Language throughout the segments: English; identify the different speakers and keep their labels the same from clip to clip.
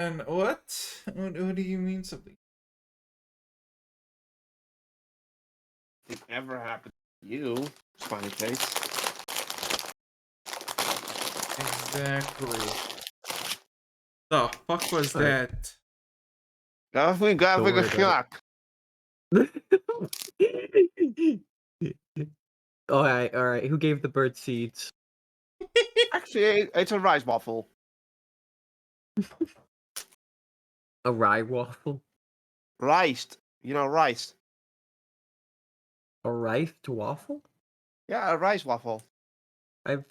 Speaker 1: And what? What do you mean something?
Speaker 2: It never happened to you, smiley face.
Speaker 1: Exactly. The fuck was
Speaker 3: Alright.
Speaker 1: that?
Speaker 2: Definitely got
Speaker 3: Don't
Speaker 2: a
Speaker 3: worry
Speaker 2: bigger
Speaker 3: about
Speaker 2: shock.
Speaker 3: Alright. Who gave the bird seeds?
Speaker 2: Actually, it's a rice waffle.
Speaker 3: A rye waffle?
Speaker 2: Rice. You know, rice.
Speaker 3: A rice waffle?
Speaker 2: Yeah, a rice waffle.
Speaker 3: I've.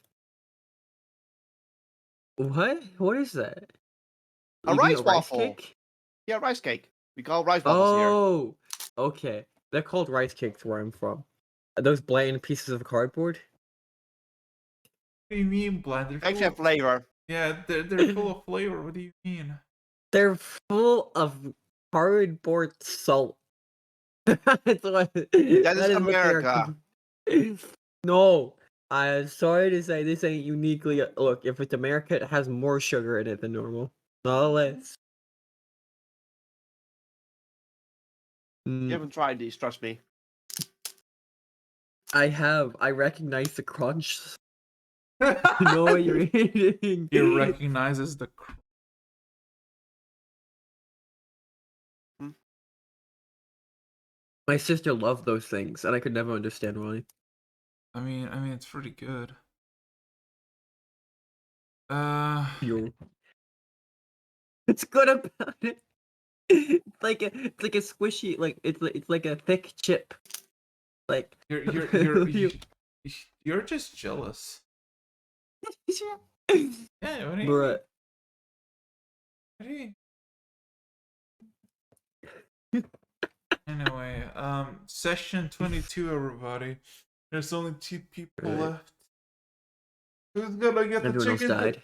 Speaker 3: What? What is that?
Speaker 2: A
Speaker 3: You mean a
Speaker 2: rice
Speaker 3: rice
Speaker 2: waffle.
Speaker 3: cake?
Speaker 2: Yeah, rice cake. We call rice waffles here.
Speaker 3: Oh, okay. They're called rice cakes where I'm from. Are those bland pieces of cardboard?
Speaker 1: What do you mean bland? They're
Speaker 2: Extra
Speaker 1: full of,
Speaker 2: flavor.
Speaker 1: yeah, they're full of flavor. What do you mean?
Speaker 3: They're full of cardboard salt. That's what.
Speaker 2: That
Speaker 3: That
Speaker 2: is
Speaker 3: is what they are.
Speaker 2: America.
Speaker 3: No, I'm sorry to say this ain't uniquely. Look, if it's America, it has more sugar in it than normal. Not less.
Speaker 2: You haven't tried these, trust me.
Speaker 3: I have. I recognize the crunch. You know what you're eating.
Speaker 1: He recognizes the.
Speaker 3: My sister loved those things, and I could never understand why.
Speaker 1: I mean, it's pretty good.
Speaker 3: Fuel. It's good about it. It's like a squishy, it's like a thick chip. Like
Speaker 1: You're just jealous. Yeah, what do you mean?
Speaker 3: Bruh.
Speaker 1: What do you... Anyway, session 22, everybody. There's only 2 people left. Who's gonna get the
Speaker 3: Everyone else
Speaker 1: chicken?
Speaker 3: died.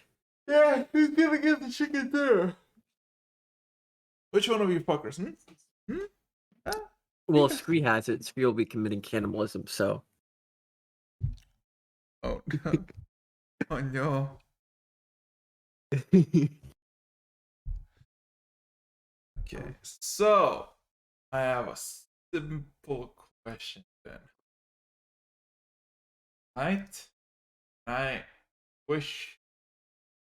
Speaker 1: Yeah, who's gonna get the chicken dinner? Which one of you fuckers?
Speaker 3: Well, if Scree has it, Scree will be committing cannibalism, so.
Speaker 1: Oh no. Oh no. Okay, so I have a simple question then. Right? I wish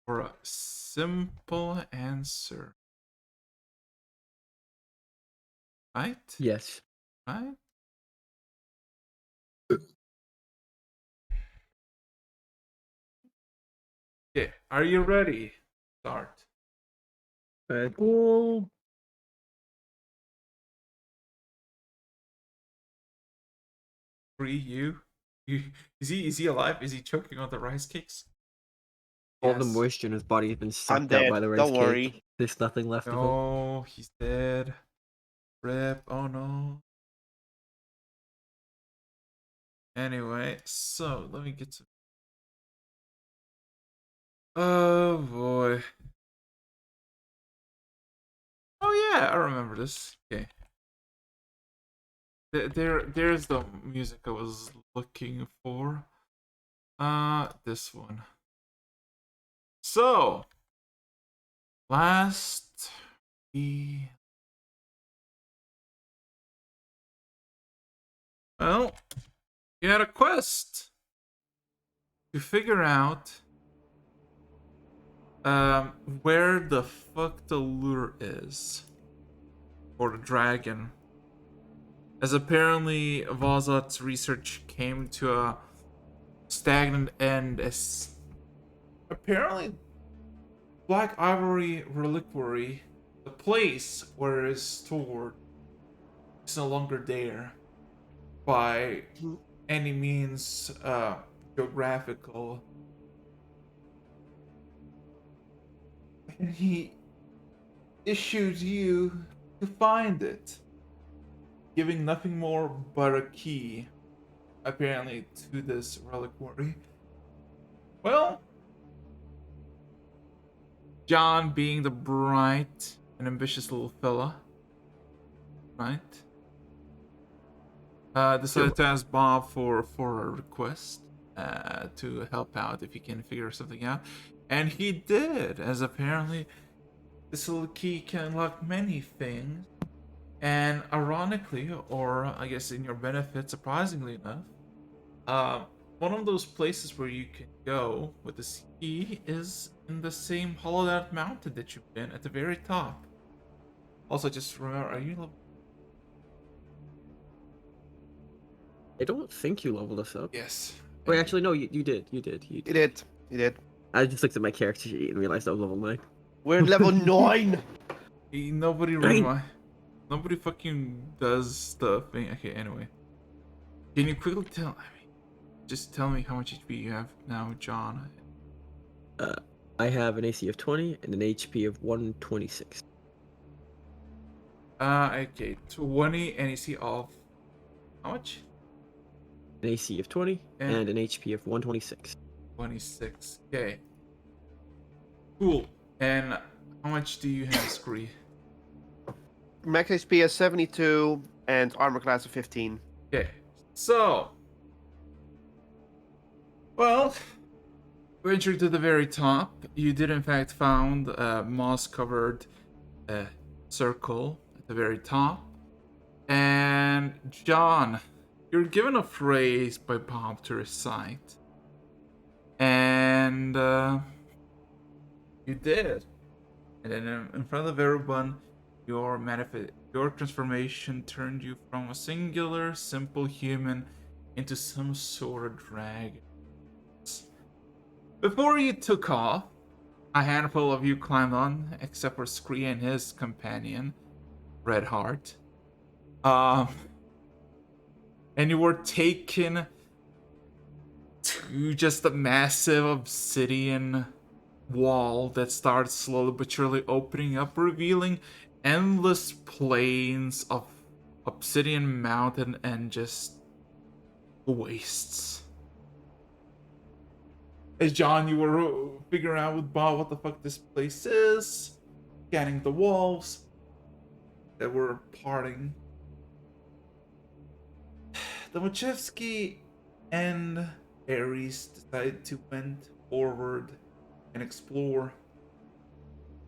Speaker 1: for a simple answer. Right?
Speaker 3: Yes.
Speaker 1: Right? Okay, are you ready? Start.
Speaker 3: Cool.
Speaker 1: Free you? Is he alive? Is he choking on the rice cakes?
Speaker 3: All the moisture in his body has been
Speaker 2: I'm
Speaker 3: sucked
Speaker 2: dead.
Speaker 3: out by the rice
Speaker 2: Don't
Speaker 3: cake.
Speaker 2: worry.
Speaker 3: There's nothing left of him.
Speaker 1: No, he's dead. Rip. Oh no. Anyway, so let me get to. Oh boy. Oh yeah, I remember this. Okay. There's the music I was looking for. This one. So, last we. Well, you had a quest to figure out where the fuck the lure is, or the dragon, as apparently Vazat's research came to a stagnant end, as apparently Black Ivory Reliquary, the place where it is stored, is no longer there by any means geographical. And he issued you to find it, giving nothing more but a key, apparently, to this reliquary. Well, John, being the bright and ambitious little fella, right? Decided to ask Bob for a request to help out if he can figure something out, and he did, as apparently This little key can unlock many things. And ironically, or I guess in your benefit, surprisingly enough, one of those places where you can go with this key is in the same hollowed out mountain that you've been at the very top. Also, just remember, are you level?
Speaker 3: I don't think you leveled us up.
Speaker 1: Yes.
Speaker 3: Wait, actually, no, you did. You did.
Speaker 2: You did. You did.
Speaker 3: I just looked at my character sheet and realized I was level 9.
Speaker 2: We're level 9.
Speaker 1: Nobody nobody fucking does stuff. Okay, anyway. Can you quickly tell? Just tell me how much HP you have now, John.
Speaker 3: I have an AC of 20 and an HP of 126.
Speaker 1: Okay, 20 and AC of how much?
Speaker 3: An AC of 20 and an HP of 126.
Speaker 1: 26. Okay. Cool. And how much do you have, Scree?
Speaker 2: Max HP is 72 and armor class of 15.
Speaker 1: Okay. So, well, venturing to the very top, you did in fact found a moss-covered circle at the very top. And John, you're given a phrase by Bob to recite. And you did. And then in front of everyone, your transformation turned you from a singular, simple human into some sort of dragon. Before you took off, a handful of you climbed on, except for Scree and his companion, Redheart. And you were taken to just a massive obsidian wall that started slowly but surely opening up, revealing endless plains of obsidian mountain and just wastes. As John, you were figuring out with Bob what the fuck this place is, scanning the walls that were parting. The Wachowski and Ares decided to went forward and explore,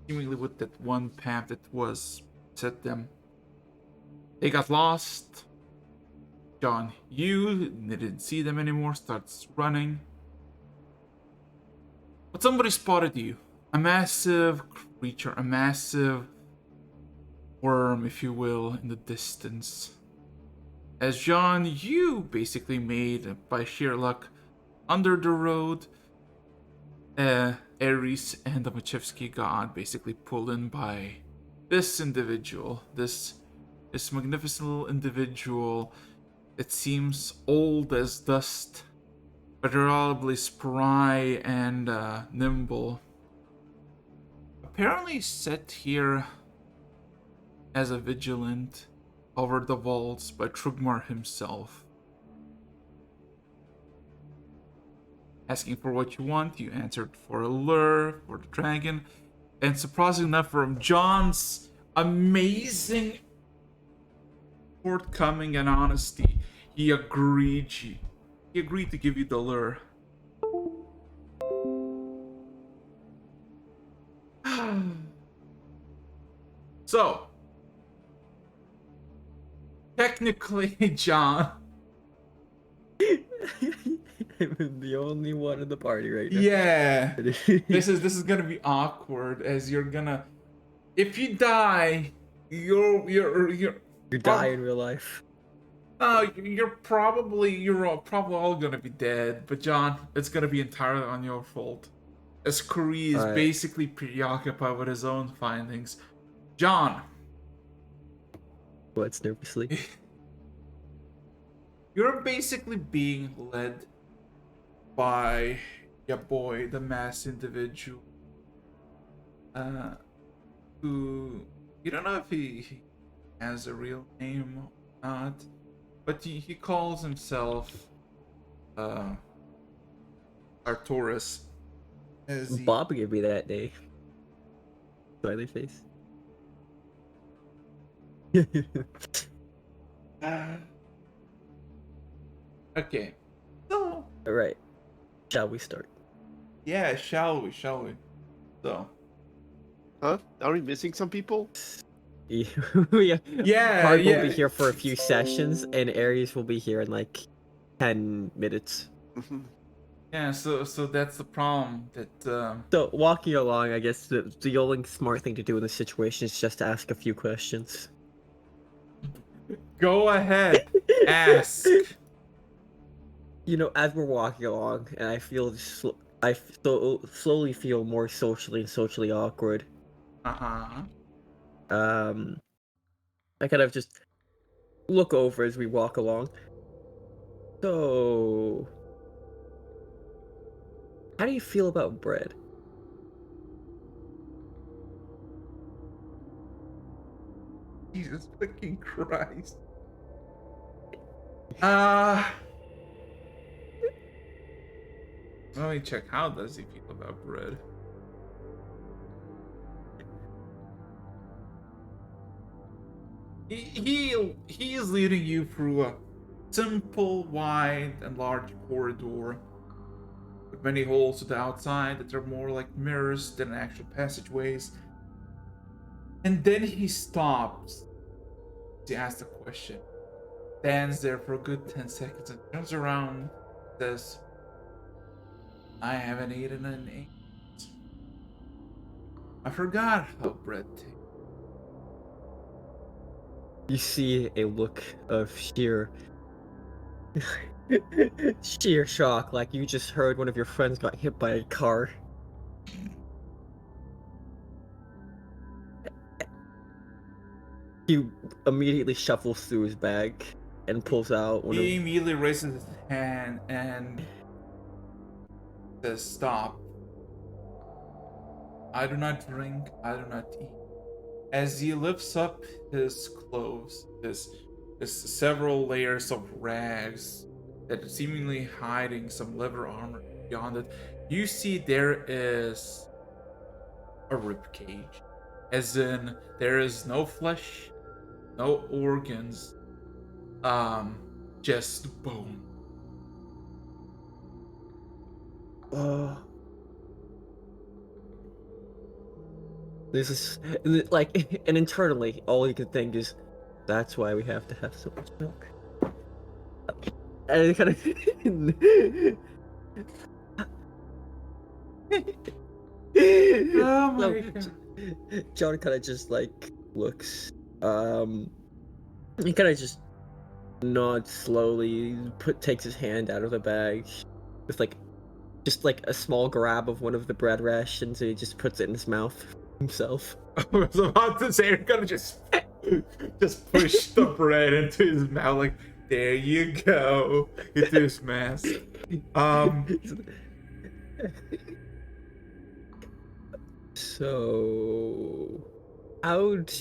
Speaker 1: seemingly with that one path that was set them. They got lost. John, you didn't see them anymore, starts running. But somebody spotted you. A massive creature, a massive worm, if you will, in the distance. As John, you basically made, by sheer luck, under the road, Ares and the Machevsky god basically pulled in by this individual, this magnificent little individual that seems old as dust, but reliably spry and nimble. Apparently set here as a vigilant over the vaults by Trugmar himself. Asking for what you want, you answered for a lure, for the dragon, and surprisingly enough, from John's amazing forthcoming and honesty, he agreed to give you the lure. So, technically, John,
Speaker 3: I'm the only one in the party right now.
Speaker 1: yeah, this is gonna be awkward, as you're gonna, if you die, you're
Speaker 3: You die in real life.
Speaker 1: you're probably all gonna be dead. But John, it's gonna be entirely on your fault, as Curry is basically preoccupied with his own findings. John,
Speaker 3: What's nervously?
Speaker 1: you're basically being led by your boy, the mass individual, who you don't know if he has a real name or not, but he calls himself Arturus.
Speaker 3: Bob gave me that day. Smiley face.
Speaker 1: Okay, so
Speaker 3: All right, shall we start?
Speaker 1: yeah, shall we? So
Speaker 2: Huh? Are we missing some people?
Speaker 3: Yeah,
Speaker 1: Yeah,
Speaker 3: Hard will
Speaker 1: yeah.
Speaker 3: be here for a few sessions, and Aries will be here in like 10 minutes.
Speaker 1: Yeah, so that's the problem. That
Speaker 3: So walking along, I guess the only smart thing to do in this situation is just to ask a few questions.
Speaker 1: go ahead, ask.
Speaker 3: You know, as we're walking along, and I feel slowly feel more socially awkward.
Speaker 1: Uh-huh.
Speaker 3: I kind of just look over as we walk along. So, how do you feel about bread?
Speaker 1: Jesus fucking Christ. Uh Let me check. How does he feel about bread? He is leading you through a simple, wide, and large corridor with many holes to the outside that are more like mirrors than actual passageways. And then he stops. He asks a question. Stands there for a good 10 seconds and turns around. Says, I haven't eaten in 8 months. I forgot how bread tastes.
Speaker 3: You see a look of sheer shock, like you just heard one of your friends got hit by a car. He immediately shuffles through his bag and pulls out one of.
Speaker 1: He immediately raises his hand and says, Stop. I do not drink, I do not eat. As he lifts up his clothes, his several layers of rags that are seemingly hiding some leather armor beyond it, you see there is a rib cage. As in, there is no flesh, no organs, just bone.
Speaker 3: Oh. This is like, and internally, all you can think is, that's why we have to have so much milk. And it kind of.
Speaker 1: Oh my
Speaker 3: So,
Speaker 1: god.
Speaker 3: John kind of just like looks. He kind of just nods slowly, takes his hand out of the bag, with just like a small grab of one of the bread rations, and he just puts it in his mouth himself.
Speaker 1: I was about to say, you're gonna just push the bread into his mouth, like, there you go, into his mask.
Speaker 3: So, how'd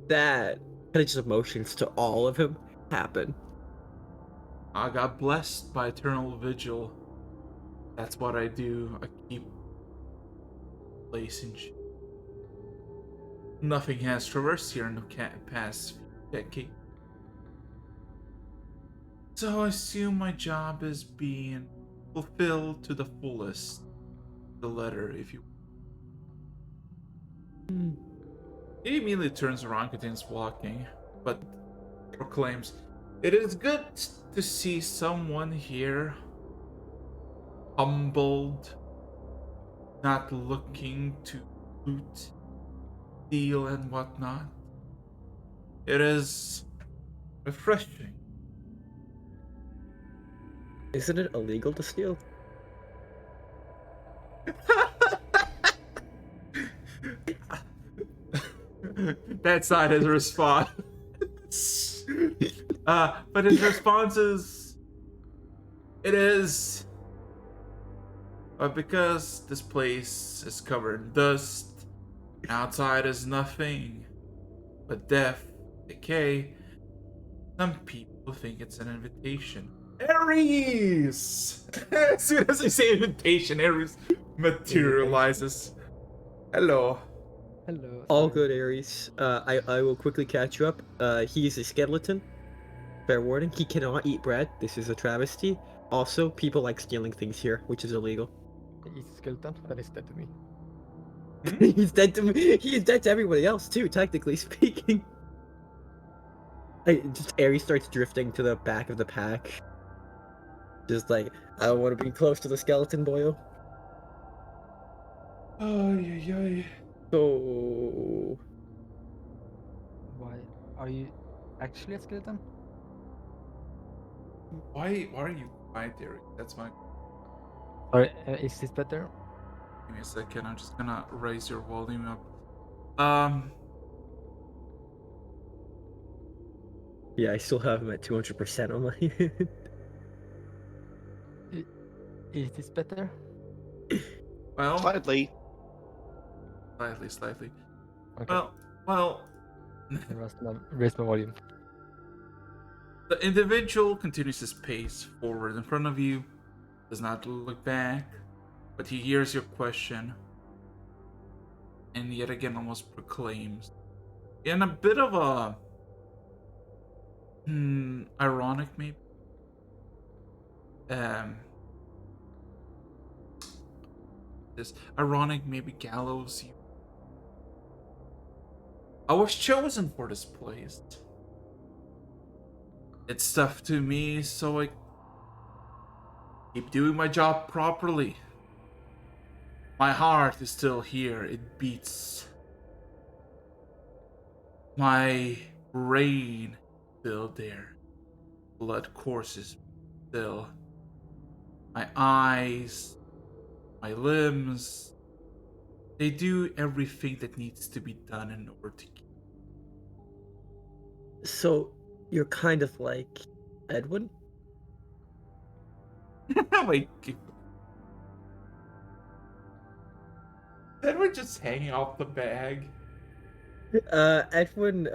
Speaker 3: that kind of just emotions to all of him happen?
Speaker 1: I got blessed by eternal vigil. That's what I do. I keep placing. Nothing has traversed here in the past decade. So I assume my job is being fulfilled to the fullest. The letter, if you. He immediately turns around, continues walking, but proclaims, It is good to see someone here, humbled, not looking to loot, steal, and whatnot. It is refreshing.
Speaker 3: Isn't it illegal to steal?
Speaker 1: That's not his response. But his response is, it is. But because this place is covered in dust, outside is nothing but death, decay, some people think it's an invitation. Aries! As soon as I say invitation, Aries materializes. Hello.
Speaker 4: Hello.
Speaker 3: All
Speaker 4: sorry.
Speaker 3: good, Aries. I will quickly catch you up. He's a skeleton. Fair warning, he cannot eat bread. This is a travesty. Also, people like stealing things here, which is illegal.
Speaker 4: He's skeleton. That is dead to me.
Speaker 3: He's dead to me. He's dead to everybody else too, technically speaking. Ares starts drifting to the back of the pack. Just like, I don't want to be close to the skeleton boyo.
Speaker 1: Ay, ay, ay.
Speaker 3: So
Speaker 4: Why are you actually a skeleton?
Speaker 1: Why are you quiet, Eric? That's my.
Speaker 4: Sorry, is this better?
Speaker 1: Give me a second. I'm just gonna raise your volume up.
Speaker 3: yeah, I still have him at 200% on my end.
Speaker 4: Is this better?
Speaker 1: Well,
Speaker 2: Slightly.
Speaker 1: slightly.
Speaker 4: Okay.
Speaker 1: Well.
Speaker 4: I raise my volume.
Speaker 1: The individual continues his pace forward in front of you, does not look back, but he hears your question, and yet again almost proclaims, in a bit of a ironic maybe, this ironic maybe gallows. I was chosen for this place. It's tough to me, so I keep doing my job properly. My heart is still here. It beats. My brain still there. Blood courses still. My eyes, my limbs, they do everything that needs to be done in order to keep.
Speaker 3: So you're kind of like Edwin?
Speaker 1: Like, Edward just hanging off the bag.
Speaker 3: Edwin,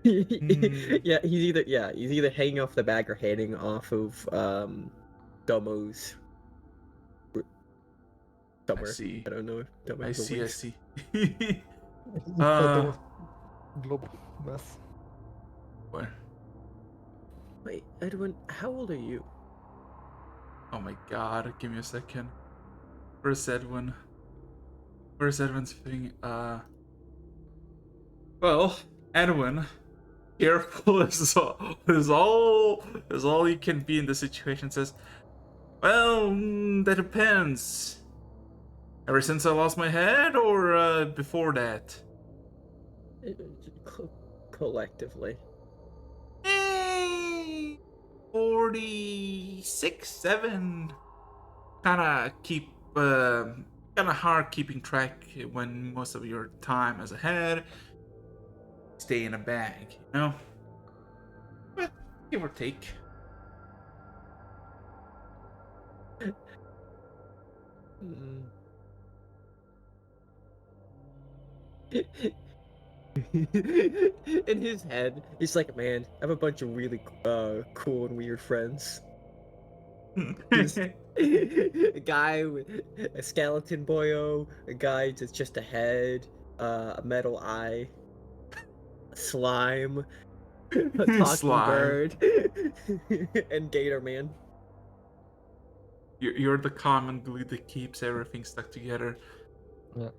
Speaker 3: yeah, he's either hanging off the bag or hanging off of Domo's somewhere.
Speaker 1: see.
Speaker 3: I don't know if Domo
Speaker 1: I
Speaker 3: has a
Speaker 1: see.
Speaker 3: waist.
Speaker 4: Globe mass.
Speaker 1: Where?
Speaker 3: Wait, Edwin, how old are you?
Speaker 1: Oh my god, give me a second. Where's Edwin? Where's Edwin's thing? Well, Edwin, careful is all you can be in this situation, says, well, that depends. Ever since I lost my head, or before that?
Speaker 3: Collectively.
Speaker 1: 46, 7. Kinda hard keeping track when most of your time is ahead. Stay in a bag, you know? But give or take.
Speaker 3: In his head, he's like, man, I have a bunch of really cool and weird friends. Just a guy with a skeleton boyo, a guy that's just a head, a metal eye, a slime, a talking
Speaker 1: Slime.
Speaker 3: bird, and Gator Man.
Speaker 1: You're the common glue that keeps everything stuck together.
Speaker 4: Yeah.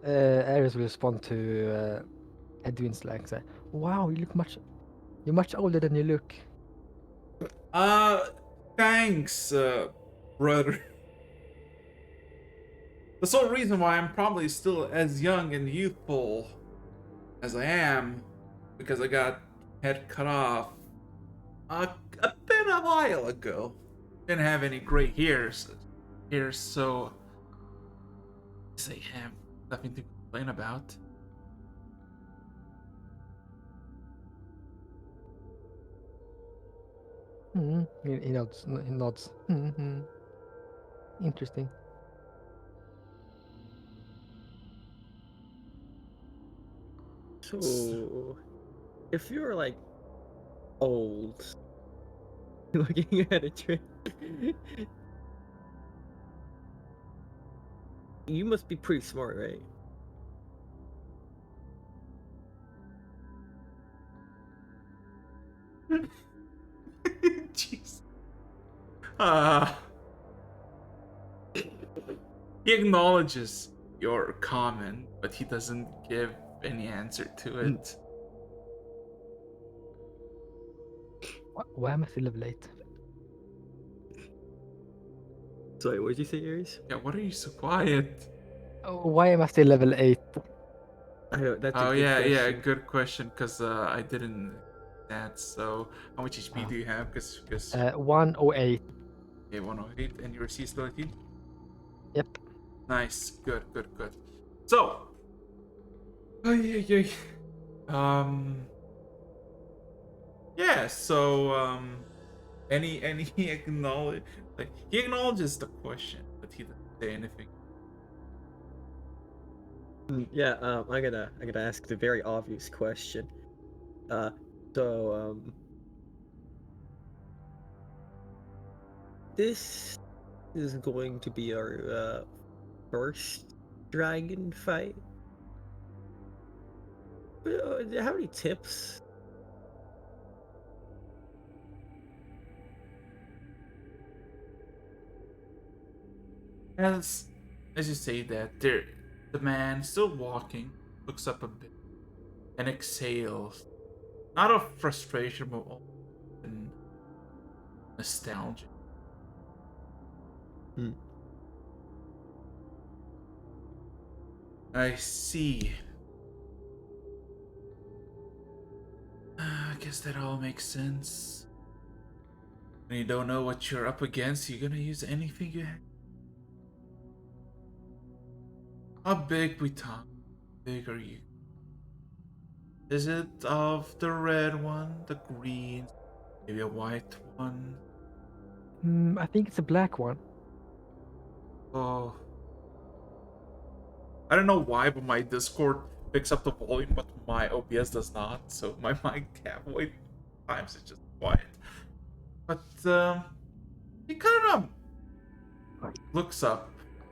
Speaker 4: Ares will respond to Edwin's like, say, "Wow, you're much older than you look."
Speaker 1: Thanks, brother. The sole reason why I'm probably still as young and youthful as I am, because I got head cut off a bit a while ago. Didn't have any gray hairs, so I have nothing to complain about.
Speaker 4: He nods. He nods. Interesting.
Speaker 3: So, if you're like old, looking at a trip, you must be pretty smart, right?
Speaker 1: Jeez. He acknowledges your comment, but he doesn't give any answer to it.
Speaker 4: Why am I still level 8?
Speaker 3: Sorry, what did you say, Aries?
Speaker 1: Yeah, what are you so quiet?
Speaker 4: Oh, why am I still level 8?
Speaker 3: I don't. That's
Speaker 1: Oh
Speaker 3: a good
Speaker 1: yeah,
Speaker 3: question.
Speaker 1: good question. Cause I didn't that. So how much HP
Speaker 4: Oh.
Speaker 1: do you have? Cause
Speaker 4: 108.
Speaker 1: okay, 108, and your C ability.
Speaker 4: Yep.
Speaker 1: Nice, good. So, ay, ay, ay. Yeah. So any acknowledge like he acknowledges the question, but he doesn't say anything.
Speaker 3: Yeah. I'm gonna ask the very obvious question. Uh, so this is going to be our first dragon fight. How many tips?
Speaker 1: As as you say that, the man still walking looks up a bit and exhales, not of frustration but often nostalgia.
Speaker 3: Hmm.
Speaker 1: I see. I guess that all makes sense. When you don't know what you're up against, you're gonna use anything you have. How big we talk? How big are you? Is it of the red one, the green, maybe a white one?
Speaker 4: I think it's a black one.
Speaker 1: Oh, I don't know why, but my Discord picks up the volume, but my OBS does not. So my mic halfway times it's just quiet. But he kind of looks up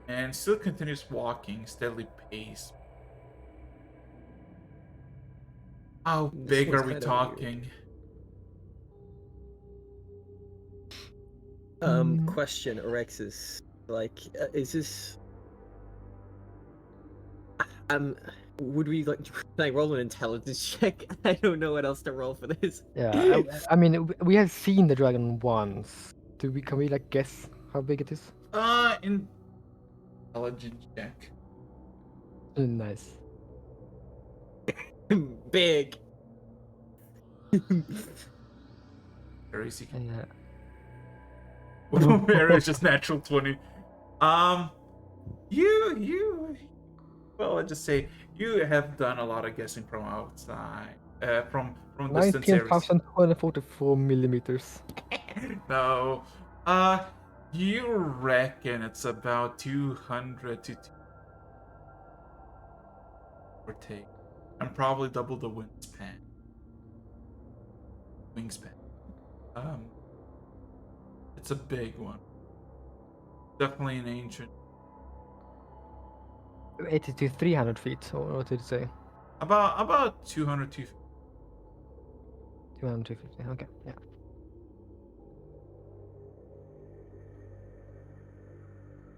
Speaker 1: and still continues walking, steadily pace. How
Speaker 3: This
Speaker 1: big
Speaker 3: one's
Speaker 1: are we
Speaker 3: kind of weird.
Speaker 1: talking?
Speaker 4: Mm,
Speaker 3: Question, Orexis. Like, is this would we like can I roll an intelligence check? I don't know what else to roll for this.
Speaker 4: yeah, I mean, we have seen the dragon once. Can we like guess how big it is?
Speaker 1: Intelligence check.
Speaker 4: Nice.
Speaker 3: Big.
Speaker 1: Very easy.
Speaker 4: Uh,
Speaker 1: Very just natural 20. Um, you. Well, let's just say you have done a lot of guessing from outside, from distance areas.
Speaker 4: 19,244 millimeters.
Speaker 1: No, you reckon it's about 200 to 2 or take, and probably double the wingspan. Um, it's a big one. Definitely an ancient.
Speaker 4: 80 to 300 feet, or what did it say?
Speaker 1: About 200 to
Speaker 4: 200 to 250. Okay, yeah.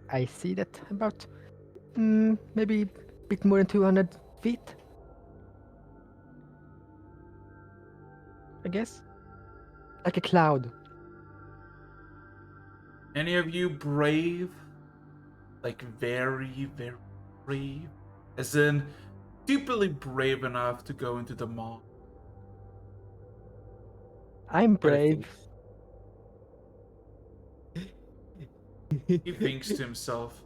Speaker 4: I see that about maybe a bit more than 200 feet, I guess. Like a cloud.
Speaker 1: Any of you brave? Like very brave? As in, stupidly brave enough to go into the mall.
Speaker 4: I'm
Speaker 3: What I think.
Speaker 4: brave.
Speaker 1: He thinks to himself,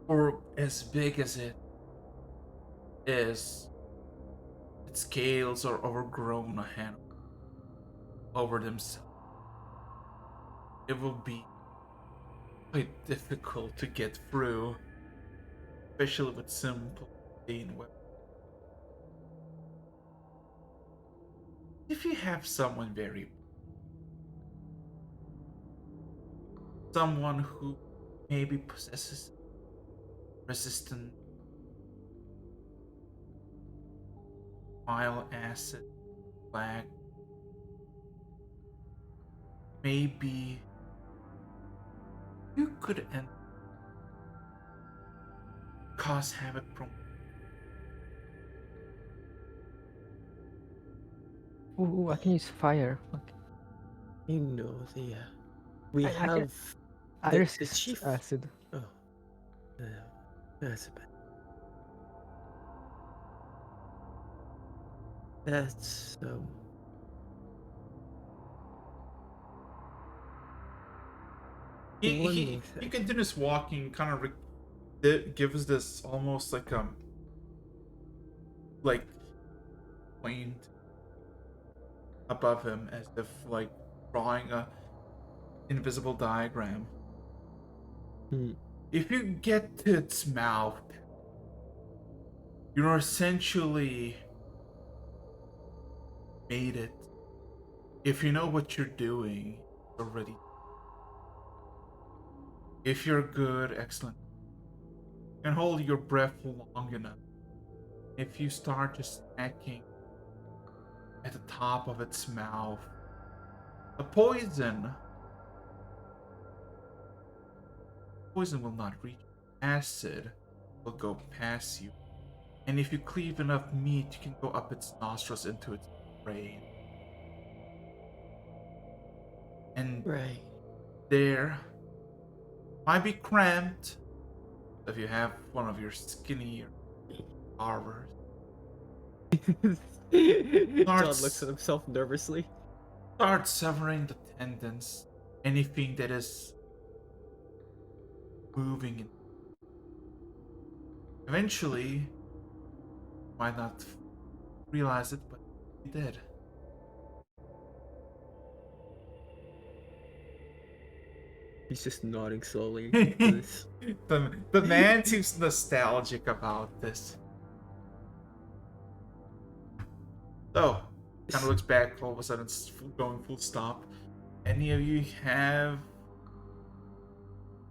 Speaker 1: for as big as it is, its scales are overgrown a hand over themselves. It will be quite difficult to get through, especially with simple plain weapons. If you have someone who maybe possesses resistant bile acid flag, maybe You could end cause havoc from.
Speaker 4: Ooh, I can use fire. Okay.
Speaker 3: You know the we
Speaker 4: I can-
Speaker 3: have
Speaker 4: I
Speaker 3: the
Speaker 4: resist
Speaker 3: chief.
Speaker 4: acid.
Speaker 3: Oh, uh, that's a bad. That's
Speaker 1: He
Speaker 3: one
Speaker 1: he
Speaker 3: more
Speaker 1: he
Speaker 3: thing.
Speaker 1: continues walking, kind of gives this almost like point above him as if like drawing a invisible diagram.
Speaker 3: Hmm.
Speaker 1: If you get to its mouth, you're essentially made it. If you know what you're doing already. If you're good, excellent. You can hold your breath long enough. If you start just snacking at the top of its mouth, the poison will not reach. Acid will go past you. And if you cleave enough meat, you can go up its nostrils into its brain. And
Speaker 3: Right.
Speaker 1: there might be cramped if you have one of your skinnier carvers.
Speaker 3: John looks at himself nervously.
Speaker 1: Start severing the tendons. Anything that is moving. Eventually, you might not realize it, but you did.
Speaker 3: He's just nodding slowly to
Speaker 1: the,
Speaker 3: this.
Speaker 1: the man seems nostalgic about this. So, kind of looks back, all of a sudden it's going full stop. Any of you have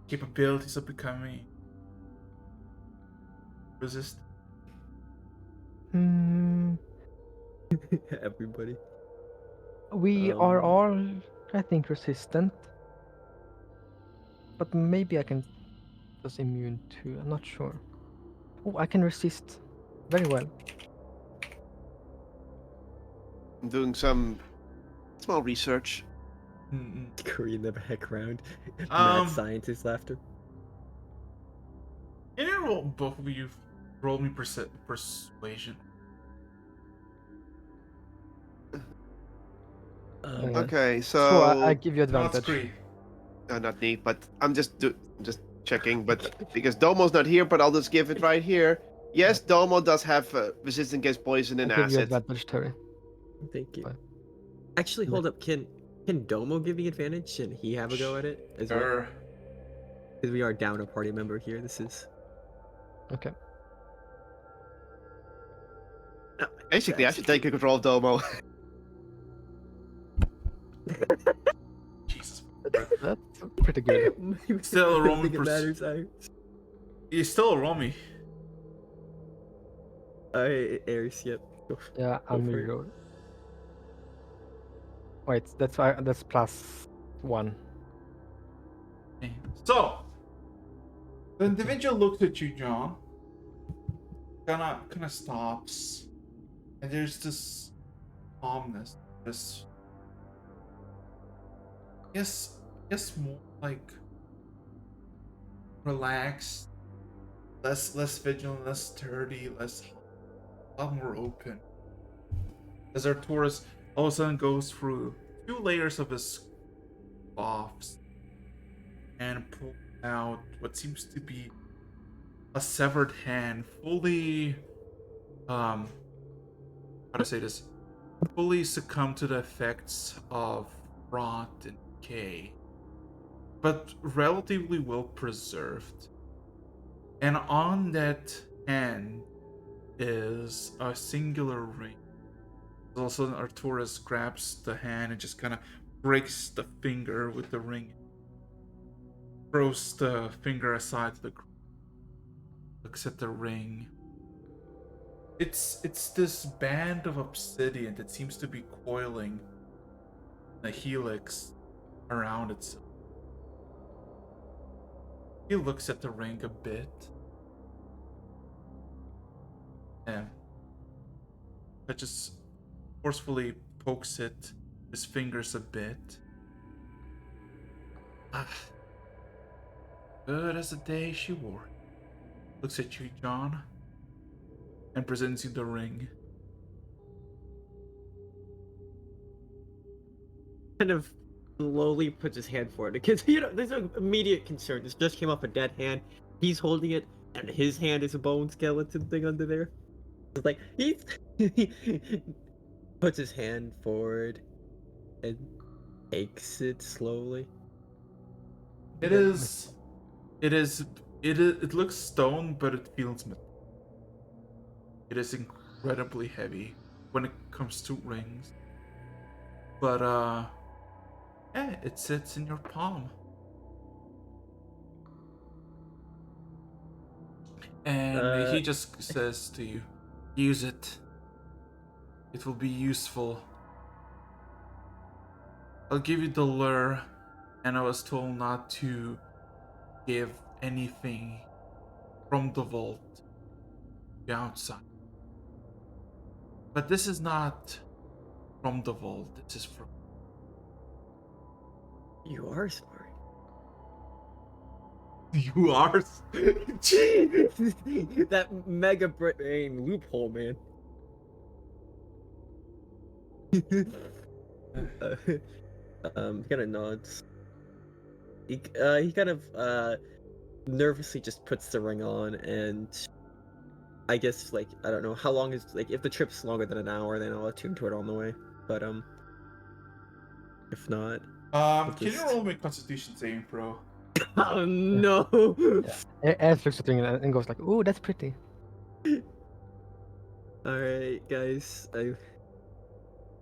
Speaker 1: capabilities of becoming resistant?
Speaker 4: Hmm.
Speaker 3: Everybody.
Speaker 4: We are all, I think, resistant. But maybe I can just immune too. I'm not sure. Oh, I can resist very well.
Speaker 2: I'm doing some small research.
Speaker 1: Mm-mm.
Speaker 3: Curry in the background. Mad
Speaker 1: Um,
Speaker 3: scientist laughter.
Speaker 1: Can you roll, both of you, roll me persuasion?
Speaker 2: Okay,
Speaker 4: So I
Speaker 2: so
Speaker 4: give you
Speaker 1: No, it's
Speaker 4: advantage.
Speaker 1: free.
Speaker 2: not neat, but I'm just checking. But because Domo's not here, but I'll just give it right here. Yes, Domo does have resistance against poison
Speaker 4: I
Speaker 2: and
Speaker 4: give you
Speaker 2: acid.
Speaker 4: advantage, Terry.
Speaker 3: Thank you.
Speaker 4: Fine.
Speaker 3: Actually, hold up. Can Domo give me advantage and he have a go at it as well?
Speaker 1: Sure.
Speaker 3: Because we are down a party member here. This is
Speaker 4: Okay.
Speaker 2: Basically, I should take control of Domo.
Speaker 1: Jesus.
Speaker 4: That's pretty good.
Speaker 1: Still a
Speaker 3: I don't
Speaker 1: Roman
Speaker 3: think it matters.
Speaker 1: You still a Romy.
Speaker 3: Aries, yep.
Speaker 4: Yeah,
Speaker 3: Go
Speaker 4: I'm
Speaker 3: for it.
Speaker 4: reroll. Wait, that's +1.
Speaker 1: Okay. So, the individual looks at you, John. Kinda stops, and there's this calmness. This, yes, more like relaxed, less vigilant, less sturdy, a lot more open. As Arturus all of a sudden goes through 2 layers of his cloths and pulls out what seems to be a severed hand, fully how to say this, fully succumbed to the effects of rot and decay, but relatively well preserved. And on that hand is a singular ring. All of a sudden, Arturus grabs the hand and just kind of breaks the finger with the ring, throws the finger aside to the ground, looks at the ring. It's this band of obsidian that seems to be coiling a helix around itself. He looks at the ring a bit. And just forcefully pokes it, his fingers a bit. Ah, good as the day she wore. Looks at you, John, and presents you the ring.
Speaker 3: Kind of slowly puts his hand forward because there's an immediate concern. This just came off a dead hand. He's holding it, and his hand is a bone skeleton thing under there. It's like he puts his hand forward and takes it slowly.
Speaker 1: It is. It looks stone, but it feels metal. It is incredibly heavy when it comes to rings. But yeah, it sits in your palm. And he just says to you, use it. It will be useful. I'll give you the lure, and I was told not to give anything from the vault to the outside. But this is not from the vault, this is from...
Speaker 3: You are smart.
Speaker 1: You are?
Speaker 3: That mega brain loophole, man. He kind of nods. He kind of nervously just puts the ring on, and I guess like I don't know how long is like if the trip's longer than an hour, then I'll attune to it on the way. But if not,
Speaker 1: can you roll me a Constitution saving throw?
Speaker 3: oh no!
Speaker 4: Ash looks at you and goes like, "Ooh, that's pretty."
Speaker 3: All right, guys,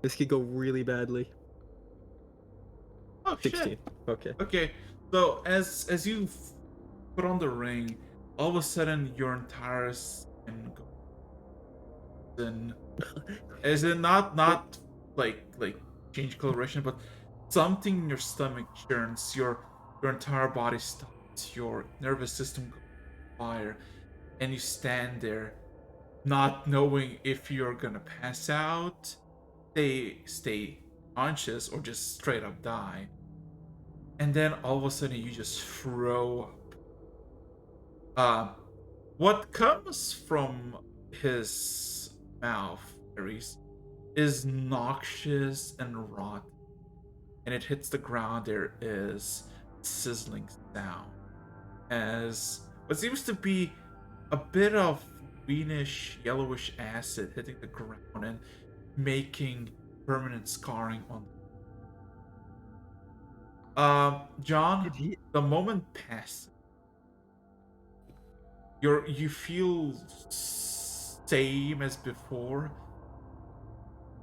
Speaker 3: this could go really badly.
Speaker 1: Oh
Speaker 3: 16.
Speaker 1: shit!
Speaker 3: Okay.
Speaker 1: Okay, so as you put on the ring, all of a sudden your entire skin goes in, as in not like change coloration, but something in your stomach churns, your entire body stops, your nervous system goes fire, and you stand there, not knowing if you're gonna pass out, stay conscious, or just straight up die. And then all of a sudden you just throw up. What comes from his mouth, Ares, is noxious and rotten. And it hits the ground, there is sizzling sound. As what seems to be a bit of greenish, yellowish acid hitting the ground and making permanent scarring on. John, the moment passes. You feel same as before,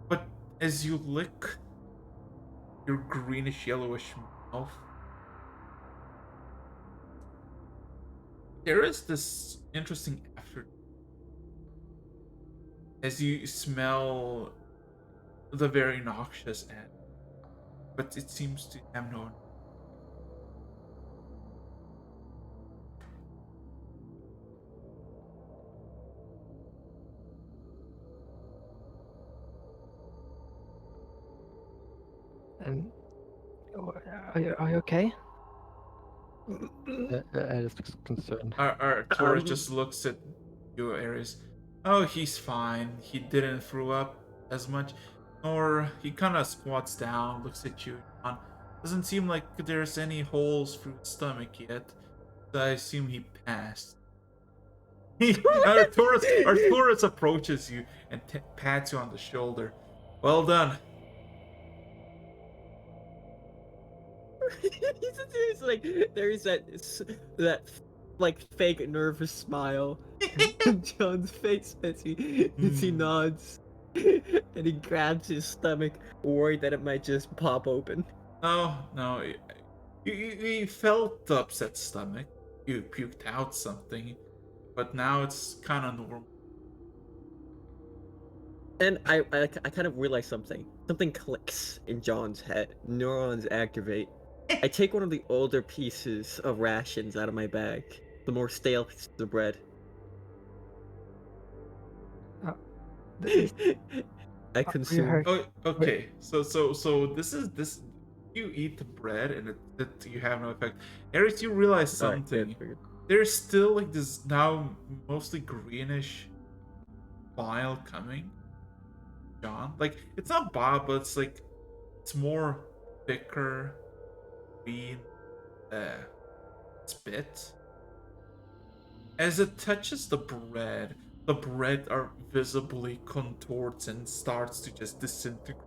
Speaker 1: but as you lick your greenish yellowish mouth, there is this interesting after as you smell the very noxious end, but it seems to have no.
Speaker 4: And are you okay? Alice looks concerned.
Speaker 1: Artura just looks at you, Ares. Oh, he's fine. He didn't throw up as much. Or he kind of squats down, looks at you. Doesn't seem like there's any holes through his stomach yet. So I assume he passed. Arturus approaches you and pats you on the shoulder. Well done.
Speaker 3: He's like there's that like fake nervous smile on John's face as he nods and he grabs his stomach, worried that it might just pop open.
Speaker 1: No. You felt the upset stomach. You puked out something, but now it's kind of normal.
Speaker 3: And I kind of realize something. Something clicks in John's head. Neurons activate. I take one of the older pieces of rations out of my bag, the more stale pieces of bread.
Speaker 4: This-
Speaker 3: I
Speaker 4: you
Speaker 3: consume.
Speaker 4: heard?
Speaker 1: Oh, okay. So this. You eat the bread and you have no effect. Aries, you realize
Speaker 3: Alright,
Speaker 1: something.
Speaker 3: yeah, figured.
Speaker 1: There's still like this now mostly greenish bile coming, John. Like it's not bile, but it's like it's more thicker green spit. As it touches the bread are visibly contorts and starts to just disintegrate.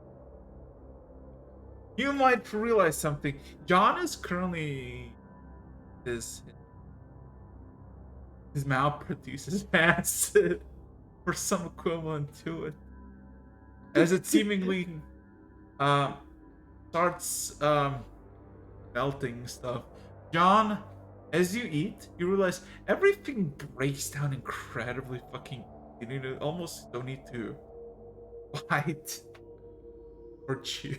Speaker 1: You might realize something. John is currently his mouth produces acid or some equivalent to it. As it seemingly um starts melting stuff. John, as you eat, you realize everything breaks down incredibly fucking. You almost don't need to bite or chew.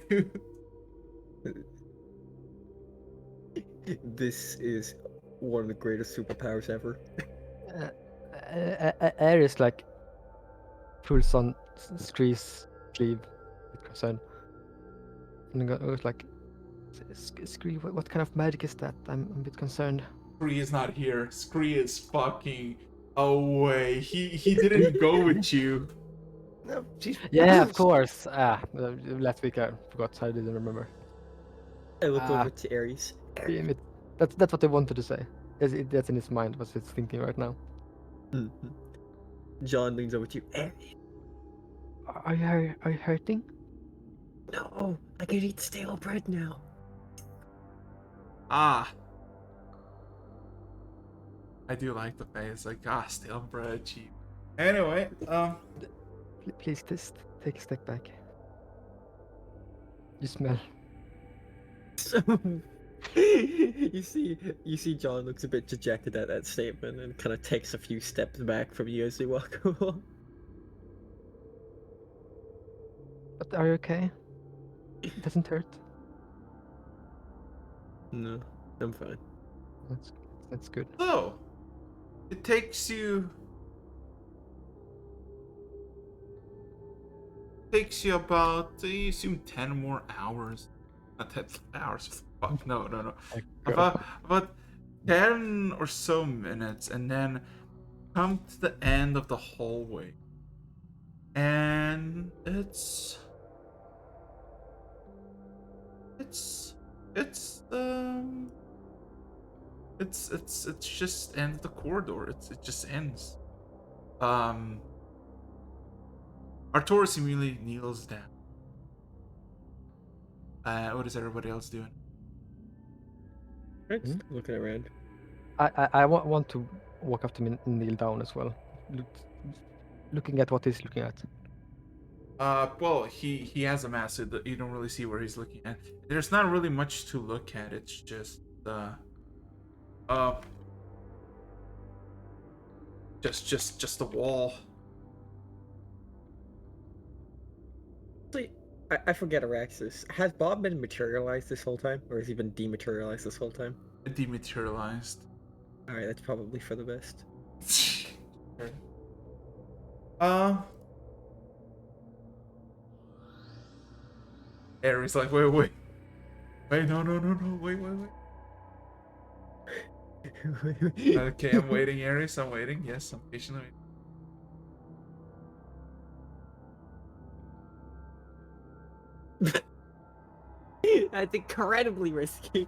Speaker 3: This is one of the greatest superpowers ever.
Speaker 4: Ares like pulls on Scree's sleeve with concern, and goes like, "Scree, what kind of magic is that? I'm a bit concerned."
Speaker 1: Scree is not here. Scree is fucking away. He didn't go with you.
Speaker 2: No, she's
Speaker 4: Yeah, of course. Last week I forgot. I didn't remember.
Speaker 3: I look
Speaker 4: Ah.
Speaker 3: over to Ares.
Speaker 4: Damn it. That's what I wanted to say. That's in his mind. What it's thinking right now.
Speaker 3: Mhm. John leans over to you. Ares,
Speaker 4: Are you hurting?
Speaker 3: no, I can eat stale bread now.
Speaker 1: Ah. I do like the face, like stale bread, cheap. Anyway,
Speaker 4: Please just take a step back. You smell.
Speaker 3: So you see John looks a bit dejected at that statement and kind of takes a few steps back from you as they walk along.
Speaker 4: But are you okay? It doesn't hurt.
Speaker 3: No, I'm fine.
Speaker 4: That's good.
Speaker 1: so it takes you about you assume 10 more hours. Not 10 hours. Fuck no.
Speaker 4: Like,
Speaker 1: About 10 or so minutes, and then come to the end of the hallway, and it's it's just end of the corridor. It just ends. Arturus immediately kneels down. What is everybody else doing?
Speaker 3: Right, just looking around.
Speaker 4: I want to walk up to him and kneel down as well. Looking at what he's looking at.
Speaker 1: Well, he has a mask, so you don't really see where he's looking at. There's not really much to look at. It's just just the wall.
Speaker 3: Actually, I forget Araxis. Has Bob been materialized this whole time, or has he been dematerialized this whole time?
Speaker 1: Dematerialized.
Speaker 3: All right, that's probably for the best.
Speaker 1: Ares like, wait, no, wait. Okay, I'm waiting, Ares. I'm waiting. Yes, I'm patiently waiting.
Speaker 3: That's incredibly risky,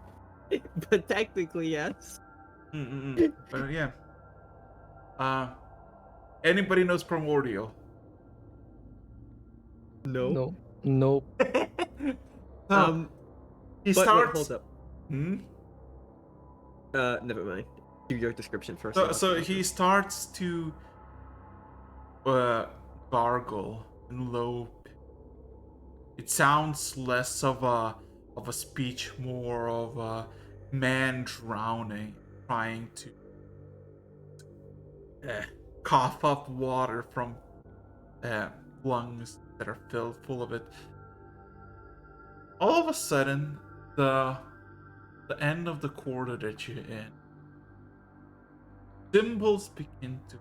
Speaker 3: but technically yes.
Speaker 1: But yeah. Anybody knows Primordial?
Speaker 3: No.
Speaker 4: No.
Speaker 1: He
Speaker 3: But
Speaker 1: starts.
Speaker 3: wait, hold up. Never mind. Do your description first.
Speaker 1: So he starts to gargle in low. It sounds less of a speech, more of a man drowning, trying to cough up water from lungs that are filled full of it. All of a sudden, the the end of the corridor that you're in, symbols begin to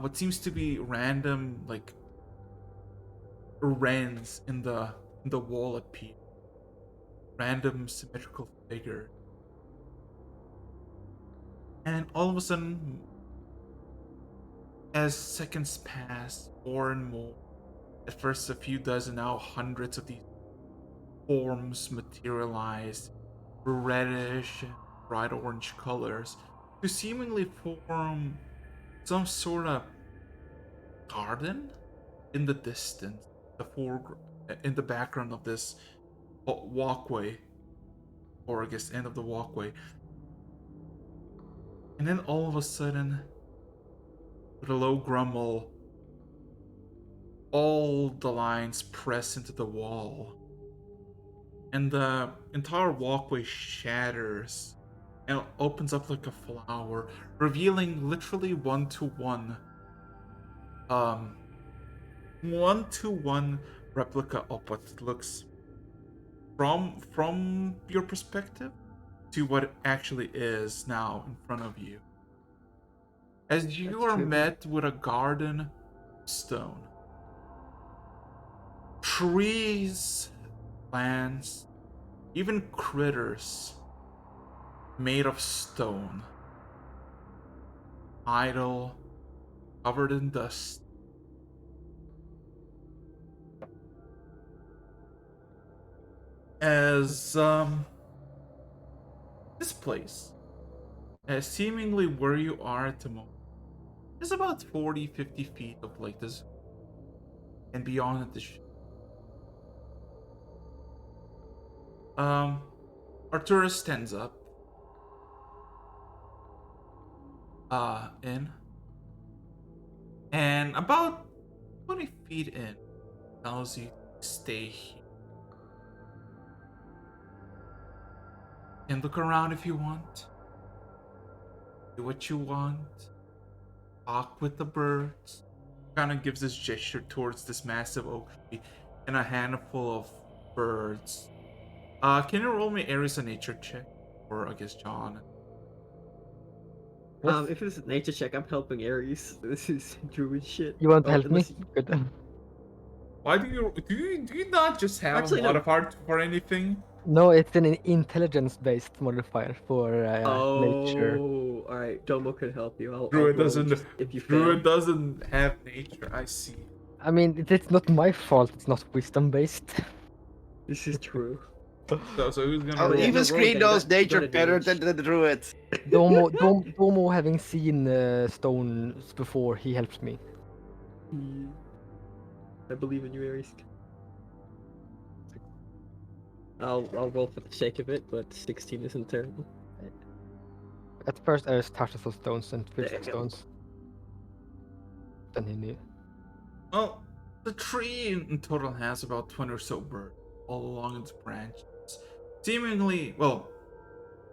Speaker 1: what seems to be random like rents in the wall appear. Random symmetrical figure. And all of a sudden, as seconds pass, more and more, at first a few dozen, now hundreds of these forms materialize, reddish and bright orange colors, to seemingly form some sort of garden in the distance, in the background of this walkway, or I guess end of the walkway. And then all of a sudden, with a low grumble, all the lines press into the wall, and the entire walkway shatters and opens up like a flower, revealing literally um, one to one replica of what looks from your perspective to what it actually is now in front of you. As you
Speaker 3: That's
Speaker 1: are
Speaker 3: true.
Speaker 1: met with a garden of stone, trees, plants, even critters made of stone, idle, covered in dust. As this place, as seemingly where you are at the moment, is about 40-50 feet of like this, and beyond it, Arturus stands up, in, and about 20 feet in, tells you to stay here. And look around if you want. Do what you want. Talk with the birds. Kind of gives this gesture towards this massive oak tree and a handful of birds. Can you roll me Ares a nature check? Or I guess John.
Speaker 4: Yes.
Speaker 3: If it's a nature check, I'm helping Ares. This is druid shit.
Speaker 4: You want to
Speaker 3: Oh,
Speaker 4: help me?
Speaker 3: unless you-
Speaker 4: Good.
Speaker 1: Why do you not just have
Speaker 3: Actually,
Speaker 1: a
Speaker 3: no.
Speaker 1: modifier for anything?
Speaker 4: No, it's an intelligence-based modifier for nature.
Speaker 3: Oh, all right. Domo could help you. I'll
Speaker 1: Druid
Speaker 3: roll
Speaker 1: doesn't.
Speaker 3: just if you
Speaker 1: Druid
Speaker 3: fail.
Speaker 1: doesn't have nature. I see.
Speaker 4: I mean, it's not my fault. It's not wisdom-based.
Speaker 3: This is true.
Speaker 1: So who's gonna
Speaker 2: Oh,
Speaker 1: roll?
Speaker 3: yeah,
Speaker 2: even
Speaker 3: no, roll
Speaker 2: Screen
Speaker 3: again, you
Speaker 2: knows
Speaker 3: got- you
Speaker 2: nature
Speaker 3: got
Speaker 2: better
Speaker 3: advantage.
Speaker 2: than the druid.
Speaker 4: Domo having seen stones before, he helps me.
Speaker 3: Yeah. I believe in you, Ares. I'll roll for the sake of it, but 16 isn't terrible.
Speaker 4: At first, Eris touches the stones and feels
Speaker 3: There
Speaker 4: the
Speaker 3: you go.
Speaker 4: stones. Then he knew.
Speaker 1: Well, the tree in total has about 20 or so birds all along its branches. Seemingly, well,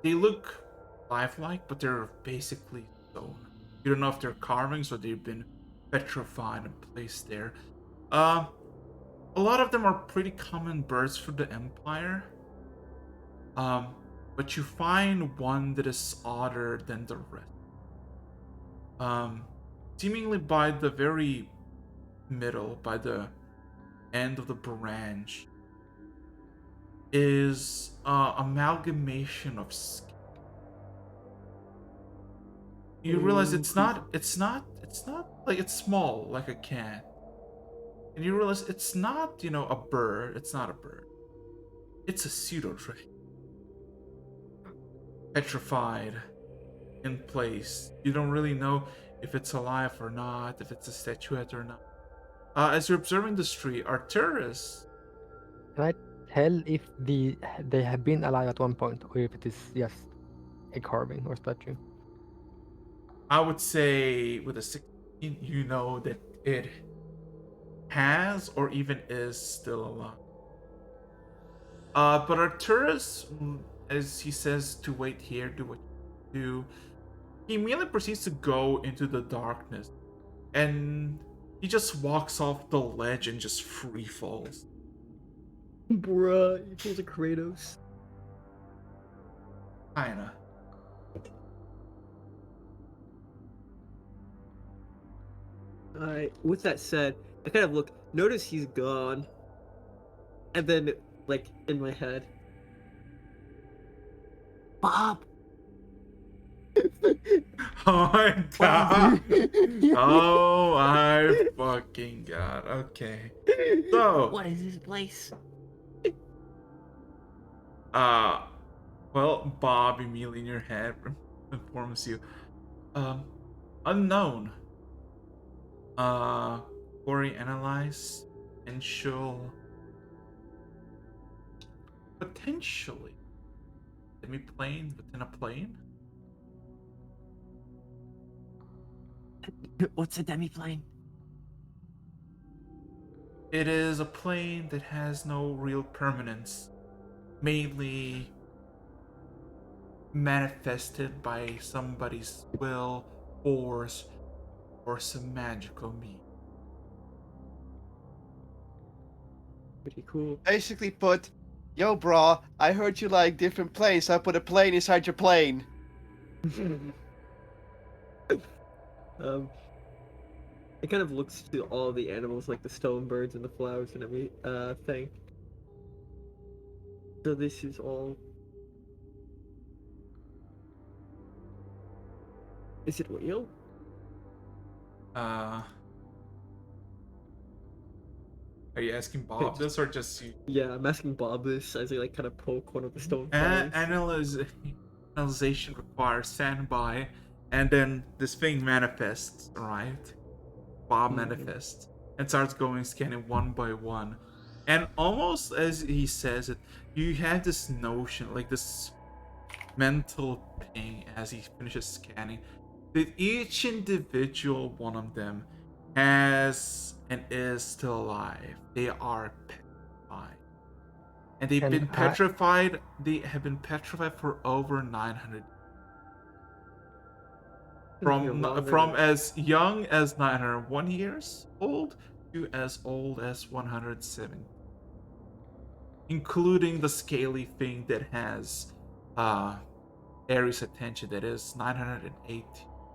Speaker 1: they look lifelike, but they're basically stone. You don't know if they're carvings or they've been petrified and placed there. Uh, a lot of them are pretty common birds for the Empire. But you find one that is odder than the rest. Seemingly by the very middle, by the end of the branch, is amalgamation of skin. You realize it's not like it's small like a cat. And you realize it's not, a bird. It's not a bird. It's a pseudo tree. Petrified in place. You don't really know if it's alive or not, if it's a statuette or not. As you're observing this tree, Arturus,
Speaker 4: Can I tell if they have been alive at one point, or if it is just a carving or statue?
Speaker 1: I would say with a 16, you know that it has or even is still alive. But Arturus, as he says to wait here, do what you do, he immediately proceeds to go into the darkness. And he just walks off the ledge and just free falls.
Speaker 3: Bruh, he pulls a Kratos.
Speaker 1: Kinda.
Speaker 3: Alright, with that said, I kind of look, notice he's gone. And then, like, in my head, Bob!
Speaker 1: Oh my god. Oh my fucking god. Okay. So,
Speaker 3: What is this place?
Speaker 1: uh, well, Bob immediately in your head informs you. Unknown. Corey analyze potentially demi-plane within a plane.
Speaker 3: What's a demi-plane?
Speaker 1: It is a plane that has no real permanence, mainly manifested by somebody's will, force, or some magical means.
Speaker 3: Pretty cool.
Speaker 2: Basically put, yo, bro, I heard you like different planes, so I put a plane inside your plane.
Speaker 3: It kind of looks to all the animals, like the stone birds and the flowers and every thing. So this is all. Is it real?
Speaker 1: Are you asking Bob this or just you?
Speaker 3: Yeah, I'm asking Bob this as he like kind of poke one of the stone flowers.
Speaker 1: Analyzation requires standby, and then this thing manifests, right? Bob manifests and starts going scanning one by one. And almost as he says it, you have this notion, like this mental ping as he finishes scanning, that each individual one of them has and is still alive. They are petrified. And they've
Speaker 4: And
Speaker 1: been petrified. They have been petrified for over 900. From as young as 901 years old to as old as 107, including the scaly thing that has Ares' attention, that is 908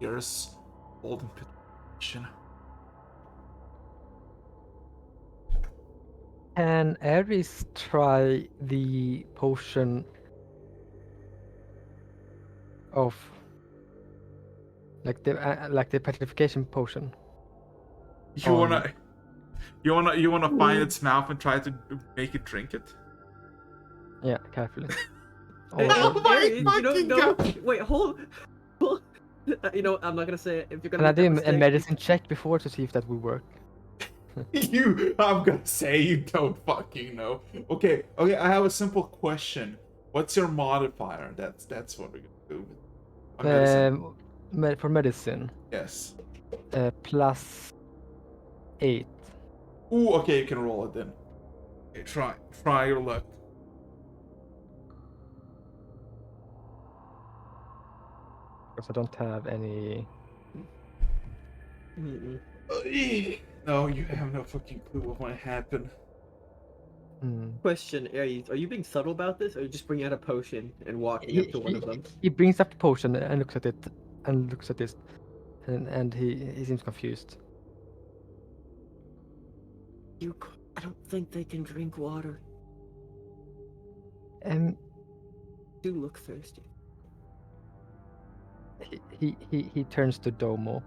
Speaker 1: years old in petrification.
Speaker 4: Can Ares try the potion of like the petrification potion?
Speaker 1: You wanna find its mouth and try to make it drink it?
Speaker 4: Yeah, carefully.
Speaker 1: Oh my
Speaker 3: Aries,
Speaker 1: fucking God.
Speaker 3: Wait, hold. You know, I'm not gonna say it. If you're
Speaker 4: Can
Speaker 3: gonna
Speaker 4: I
Speaker 3: make that
Speaker 4: do a
Speaker 3: mistake,
Speaker 4: medicine check before to see if that will work?
Speaker 1: I'm gonna say you don't fucking know. Okay, I have a simple question. What's your modifier? That's what we're gonna do. On medicine.
Speaker 4: For medicine,
Speaker 1: Yes.
Speaker 4: +8.
Speaker 1: Ooh, okay, you can roll it then. Okay, try your luck.
Speaker 4: Because I don't have any.
Speaker 1: No, you have no fucking clue what might happen.
Speaker 3: Question, Aries, are you being subtle about this, or are you just bringing out a potion and walking up to one of them?
Speaker 4: He brings up the potion and looks at it, and looks at this, and he seems confused.
Speaker 3: I don't think they can drink water. Do look thirsty.
Speaker 4: He turns to Domo,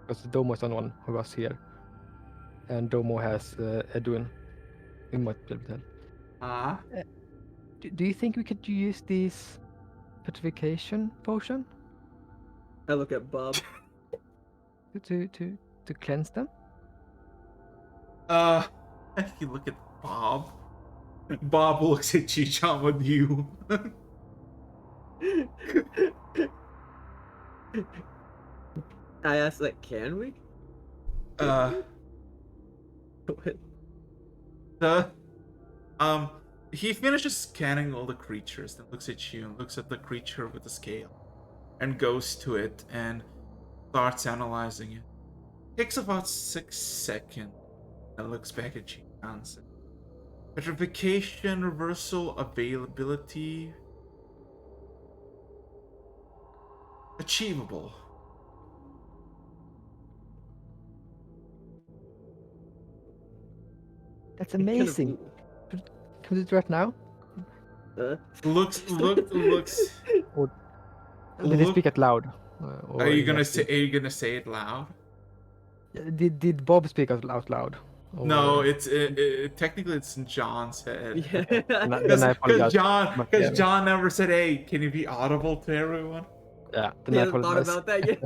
Speaker 4: because Domo is the one who was here, and Domo has Edwin. You might be able to help. Do you think we could use this petrification potion
Speaker 3: I look at Bob.
Speaker 4: to cleanse them?
Speaker 1: You look at Bob. Bob looks at Chi-chan with you.
Speaker 3: I asked, like, can we?
Speaker 1: He finishes scanning all the creatures, then looks at you and looks at the creature with the scale, and goes to it and starts analyzing it. Takes about 6 seconds, and looks back at Chi-chan. Petrification reversal availability achievable.
Speaker 4: That's
Speaker 3: Kind of-
Speaker 4: amazing. Can we do it right now?
Speaker 1: Looks.
Speaker 4: Did he speak it loud?
Speaker 1: Are you gonna
Speaker 4: actually-
Speaker 1: say? Are you gonna say it loud?
Speaker 4: Did Bob speak out loud?
Speaker 1: No,
Speaker 4: Or-
Speaker 1: it's technically it's in John's head.
Speaker 3: Yeah.
Speaker 4: Then I
Speaker 1: Because
Speaker 4: apologize. Yeah.
Speaker 1: John never said, "Hey, can you be audible to everyone?"
Speaker 4: Yeah,
Speaker 3: I
Speaker 4: then I
Speaker 3: hadn't thought
Speaker 4: apologize.
Speaker 3: about that yet.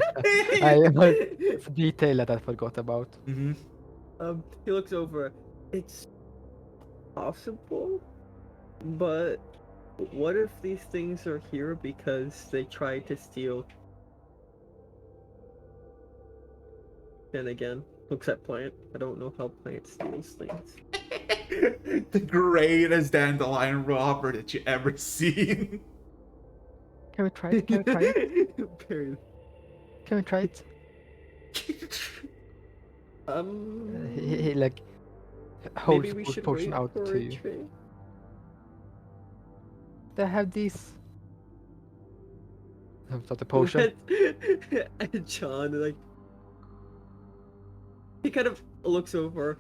Speaker 4: It's a detail that I forgot about.
Speaker 1: Mm-hmm.
Speaker 3: He looks over. It's possible, but what if these things are here because they tried to steal? Then again, looks at plant. I don't know how plant steals things.
Speaker 1: The greatest dandelion robber that you ever seen.
Speaker 4: Can we try it? Can we try it?
Speaker 3: Period.
Speaker 4: Can we try it? He like holds
Speaker 3: Maybe we
Speaker 4: the
Speaker 3: should
Speaker 4: potion
Speaker 3: wait
Speaker 4: out
Speaker 3: for
Speaker 4: to
Speaker 3: a
Speaker 4: you.
Speaker 3: trade.
Speaker 4: They have these. I've got the potion.
Speaker 3: And John, like, he kind of looks over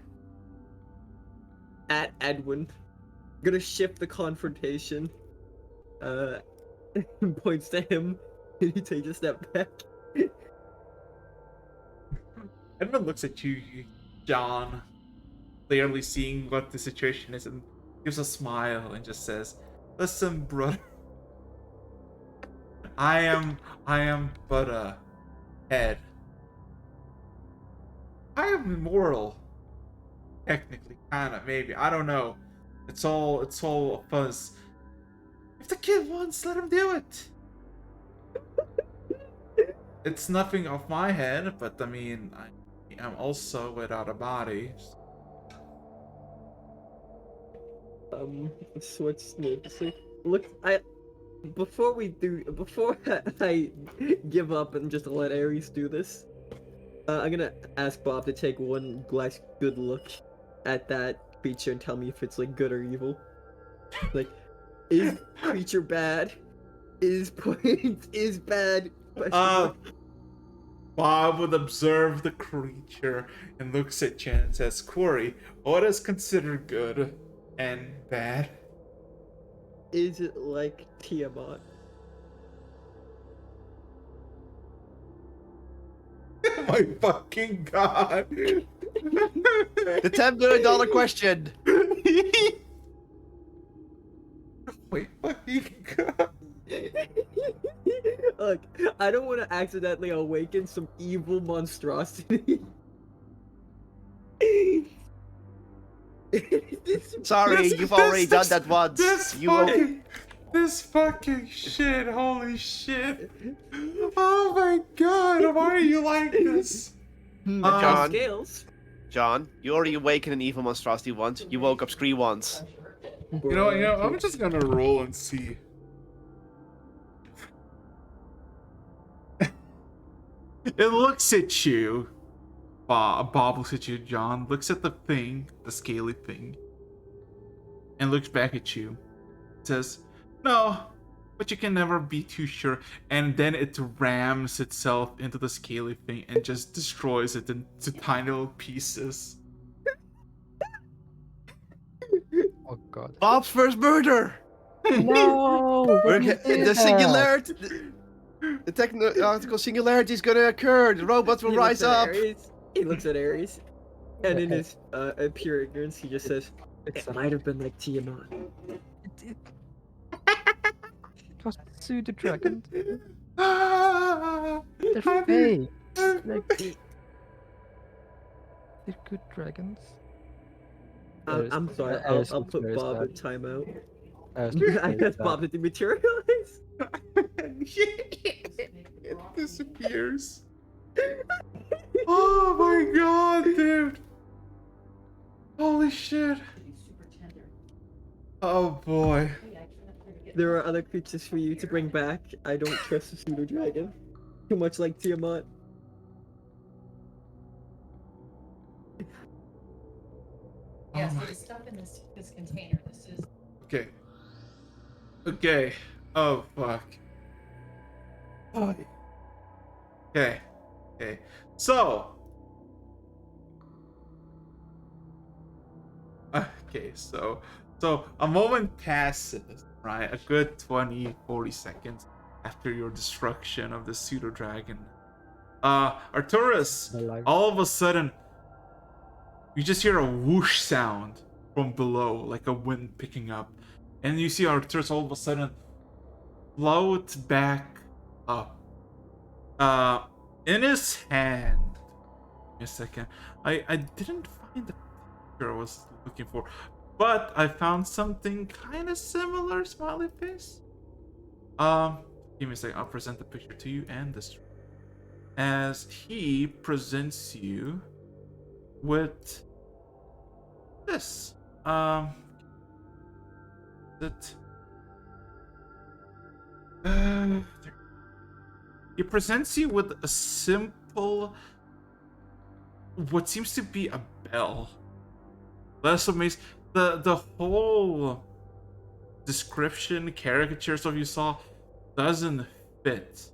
Speaker 3: at Edwin, gonna shift the confrontation, and points to him, and he takes a step back.
Speaker 1: Edmund looks at you, John, clearly seeing what the situation is, and gives a smile and just says, "Listen, brother, I am but a head. I am immortal, technically, kinda, maybe. I don't know. It's all a fuzz. If the kid wants, let him do it. It's nothing off my head, but I mean, I am also without a body."
Speaker 3: Switch needlessly. Look, before I give up and just let Ares do this, I'm gonna ask Bob to take one last good look at that creature and tell me if it's like good or evil. Like, is creature bad? Is point is bad? Question mark.
Speaker 1: Bob would observe the creature and looks at Jen and says, "Corey, what is considered good and bad?"
Speaker 3: Is it like Tiamat?
Speaker 1: Oh my fucking god.
Speaker 2: The $10 million question.
Speaker 1: My fucking god.
Speaker 3: Look, I don't want to accidentally awaken some evil monstrosity.
Speaker 2: Sorry, you've already done that once.
Speaker 1: This fucking shit, holy shit. Oh my god, why are you like this?
Speaker 2: John.
Speaker 3: Scales.
Speaker 2: John, you already awakened an evil monstrosity once. You woke up Scree once.
Speaker 1: You know, I'm just gonna roll and see. It looks at you. Bob looks at you, John, looks at the thing, the scaly thing, and looks back at you. Says, "No, but you can never be too sure." And then it rams itself into the scaly thing and just destroys it into tiny little pieces.
Speaker 4: Oh god.
Speaker 2: Bob's first murder!
Speaker 4: No!
Speaker 2: We're the singularity. The technological singularity is gonna occur. The robots will
Speaker 3: He
Speaker 2: rise
Speaker 3: looks at
Speaker 2: up.
Speaker 3: Ares, he looks at Ares, and in his pure ignorance, he just says, "It might have been like Tiamat."
Speaker 4: It was pseudo dragon. They're fake. Like, they're good dragons.
Speaker 3: I'm sorry,
Speaker 4: Ares
Speaker 3: I'll
Speaker 4: looks
Speaker 3: put
Speaker 4: very
Speaker 3: Bob
Speaker 4: sad.
Speaker 3: in timeout.
Speaker 4: Ares looks
Speaker 3: I
Speaker 4: very
Speaker 3: asked
Speaker 4: sad.
Speaker 3: Bob to dematerialize.
Speaker 1: It disappears. Oh my god, dude. Holy shit. Oh boy.
Speaker 3: There are other creatures for you to bring back. I don't trust the pseudo dragon. Too much like Tiamat.
Speaker 5: Yeah, so the stuff in this container, this is
Speaker 1: Okay. Okay. Oh fuck. Oh. Okay. Okay. So. Okay, so a moment passes, right? A good 20, 40 seconds after your destruction of the pseudo dragon. Arturus,
Speaker 4: Alive.
Speaker 1: all of a sudden, you just hear a whoosh sound from below, like a wind picking up. And you see Arturus all of a sudden float back up. In his hand. Give me a second. I didn't find the picture I was looking for, but I found something kind of similar. Smiley face. Give me a second. I'll present the picture to you and this as he presents you with this. That. He presents you with a simple, what seems to be a bell. That's amazing. The whole description, caricatures of you saw doesn't fit.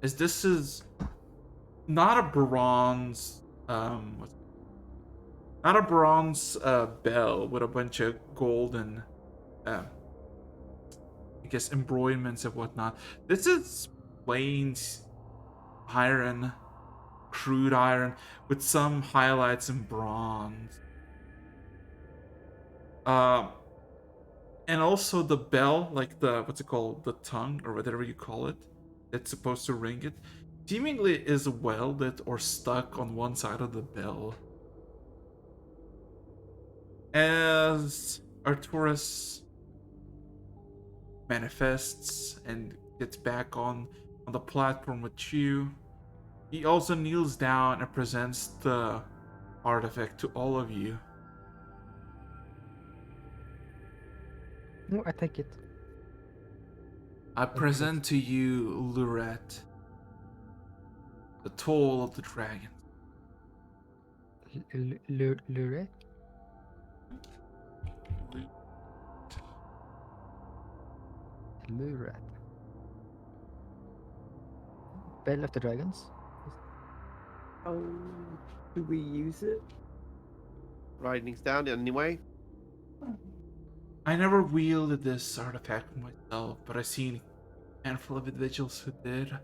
Speaker 1: As this is not a bronze not a bronze bell with a bunch of golden I guess embroiderments and whatnot. This is plain iron, crude iron, with some highlights in bronze. And also the bell, like the what's it called, the tongue or whatever you call it, that's supposed to ring it, seemingly is welded or stuck on one side of the bell. As Arturus manifests and gets back on the platform with you, he also kneels down and presents the artifact to all of you.
Speaker 4: No, I take it.
Speaker 1: I present to you, Lurette, the toll of the dragon.
Speaker 4: Lure? Lurat. Bell of the Dragons?
Speaker 3: Oh, do we use it?
Speaker 2: Writing things down anyway.
Speaker 1: I never wielded this artifact myself, but I've seen a handful of individuals who did.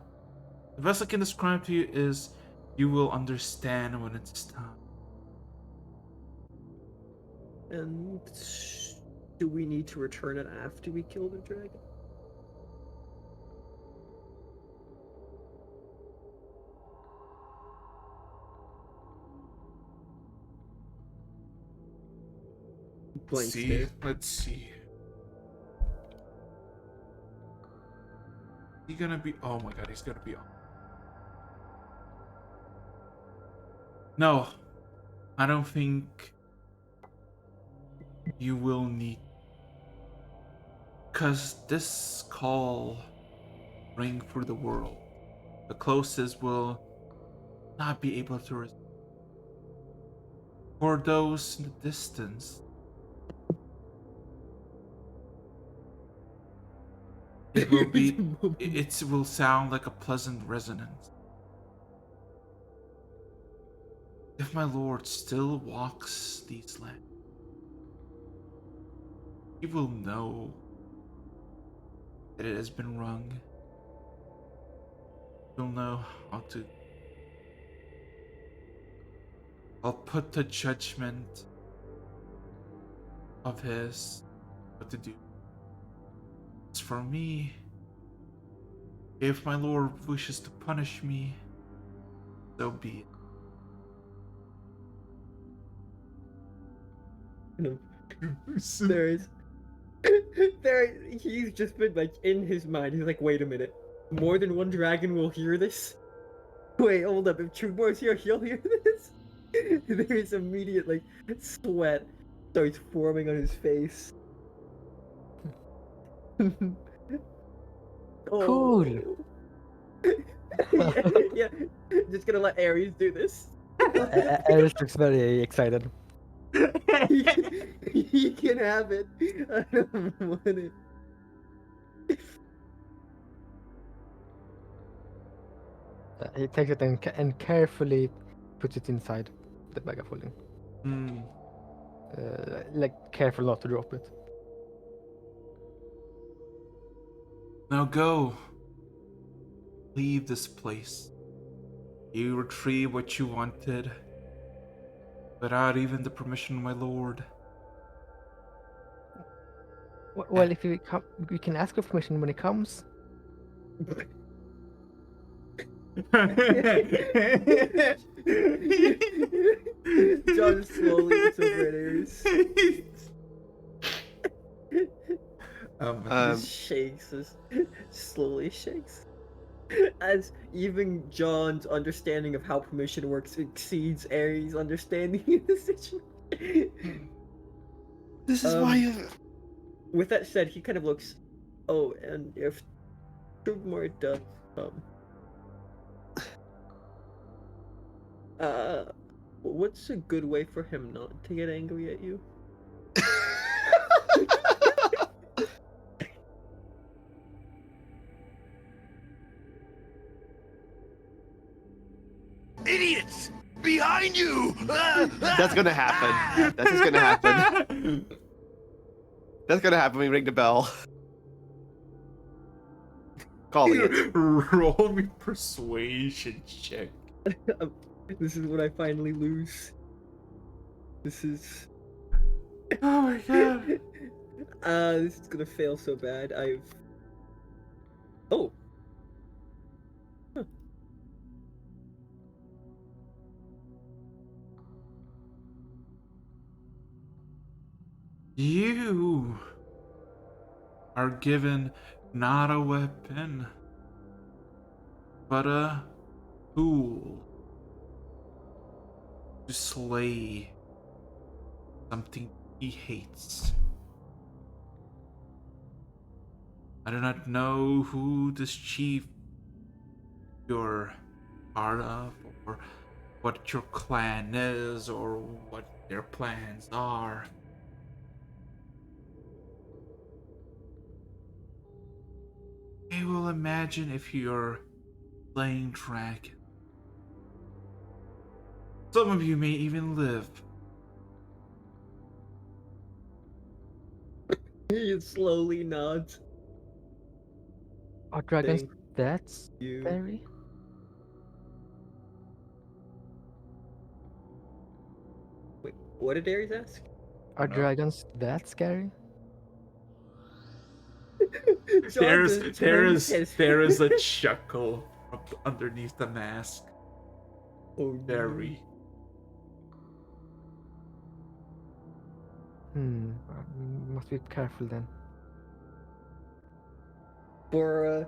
Speaker 1: The best I can describe to you is you will understand when it's time.
Speaker 3: And do we need to return it after we kill the dragon? Blank stare.
Speaker 1: Let's see. He's gonna be. Oh my god, he's gonna be. No, I don't think you will need. Cause this call ring through the world. The closest will not be able to resist. For those in the distance, it will be. It will sound like a pleasant resonance. If my lord still walks these lands, he will know that it has been wrung. He'll know how to. I'll put the judgment of his what to do. As for me, if my lord wishes to punish me, so be it.
Speaker 3: There is. He's just been like in his mind. He's like, wait a minute. More than one dragon will hear this? Wait, hold up. If Trugbor's here, he'll hear this? There's immediate like sweat starts forming on his face.
Speaker 4: Cool.
Speaker 3: yeah, just gonna let Ares do this.
Speaker 4: Ares looks very excited.
Speaker 3: He can have it. I don't want it.
Speaker 4: He takes it and carefully puts it inside the bag of holding.
Speaker 1: Hmm.
Speaker 4: Like careful not to drop it.
Speaker 1: Now go. Leave this place. You retrieve what you wanted, without even the permission of my lord.
Speaker 4: Well, if we can ask for permission when it comes.
Speaker 3: John slowly looks over at Ares. Just shakes, just slowly shakes. As even John's understanding of how permission works exceeds Ares' understanding of the situation.
Speaker 2: This is
Speaker 3: Um,
Speaker 2: why you.
Speaker 3: With that said, he kind of looks. Oh, and if Trugmore does come, what's a good way for him not to get angry at you?
Speaker 6: Idiots! Behind you!
Speaker 2: That's gonna happen. That is gonna happen. That's gonna happen when we ring the bell. Calling it.
Speaker 1: Roll me persuasion check.
Speaker 3: This is when I finally lose. This is.
Speaker 1: Oh my god.
Speaker 3: This is gonna fail so bad. Oh. Huh.
Speaker 1: You are given not a weapon, but a tool to slay something he hates. I do not know who this chief you're part of, or what your clan is, or what their plans are. I will imagine if you're playing dragon. Some of you may even live.
Speaker 3: He slowly nods.
Speaker 4: Are dragons
Speaker 3: Thank
Speaker 4: that
Speaker 3: you.
Speaker 4: scary?
Speaker 3: Wait, what did Ares ask?
Speaker 4: Are dragons that scary?
Speaker 3: John just turns his
Speaker 1: There is a chuckle underneath the mask.
Speaker 3: Oh, no.
Speaker 1: Very.
Speaker 4: Must be careful then.
Speaker 3: For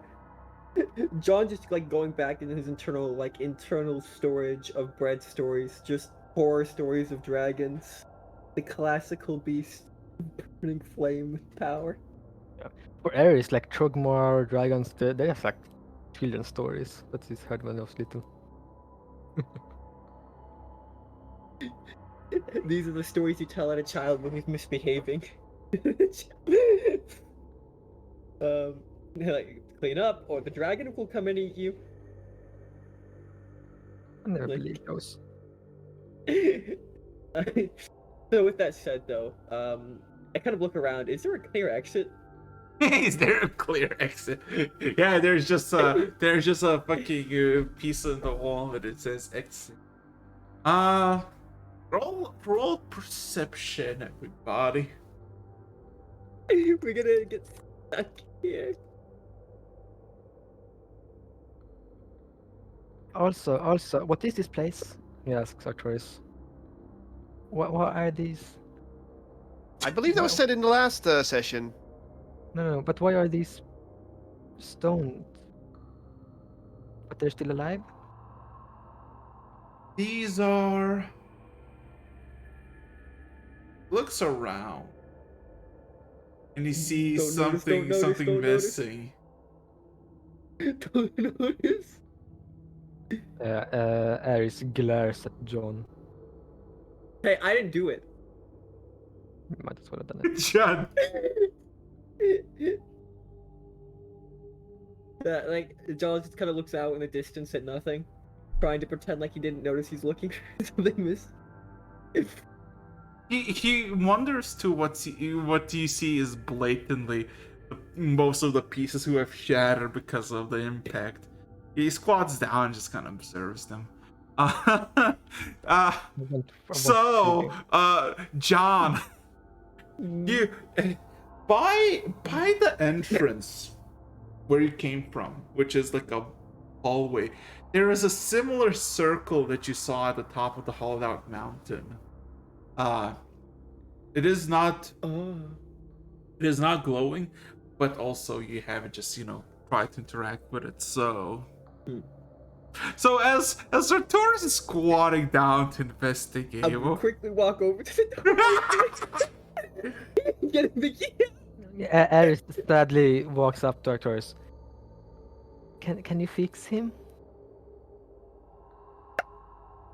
Speaker 3: John just like going back into his internal storage of bread stories, just horror stories of dragons, the classical beast, burning flame with power.
Speaker 4: For Ares, like Trogmor, dragons, they have like children's stories, but he's heard when he was little.
Speaker 3: These are the stories you tell at a child when he's misbehaving. Like clean up, or the dragon will come and eat you.
Speaker 4: I never
Speaker 3: Like-
Speaker 4: believed those.
Speaker 3: So with that said, though, I kind of look around. Is there a clear exit?
Speaker 1: Is there a clear exit? Yeah, there's just a fucking piece of the wall that it says exit. Roll perception, everybody.
Speaker 3: We're gonna get stuck here.
Speaker 4: Also, what is this place? He asks Arcturus. What are these?
Speaker 2: I believe that was said in the last session.
Speaker 4: No, but why are these stoned? But they're still alive?
Speaker 1: These are. Looks around, and he sees
Speaker 3: Don't notice,
Speaker 1: something
Speaker 3: don't notice.
Speaker 1: missing.
Speaker 3: Don't notice.
Speaker 4: Ares glares at John.
Speaker 3: Hey, I didn't do it.
Speaker 4: Might as well have done it.
Speaker 1: John.
Speaker 3: That like John just kind of looks out in the distance at nothing, trying to pretend like he didn't notice he's looking for something missed.
Speaker 1: He wonders to what you see is blatantly most of the pieces who have shattered because of the impact. He squats down and just kind of observes them. So, John, you by the entrance where you came from, which is like a hallway, there is a similar circle that you saw at the top of the hollowed out mountain. It is not glowing, but also you haven't just tried to interact with it. So as Arturus is squatting down to investigate,
Speaker 3: I will quickly walk over to the door. Get him the key.
Speaker 4: Ares sadly walks up to Arcturus. Can you fix him?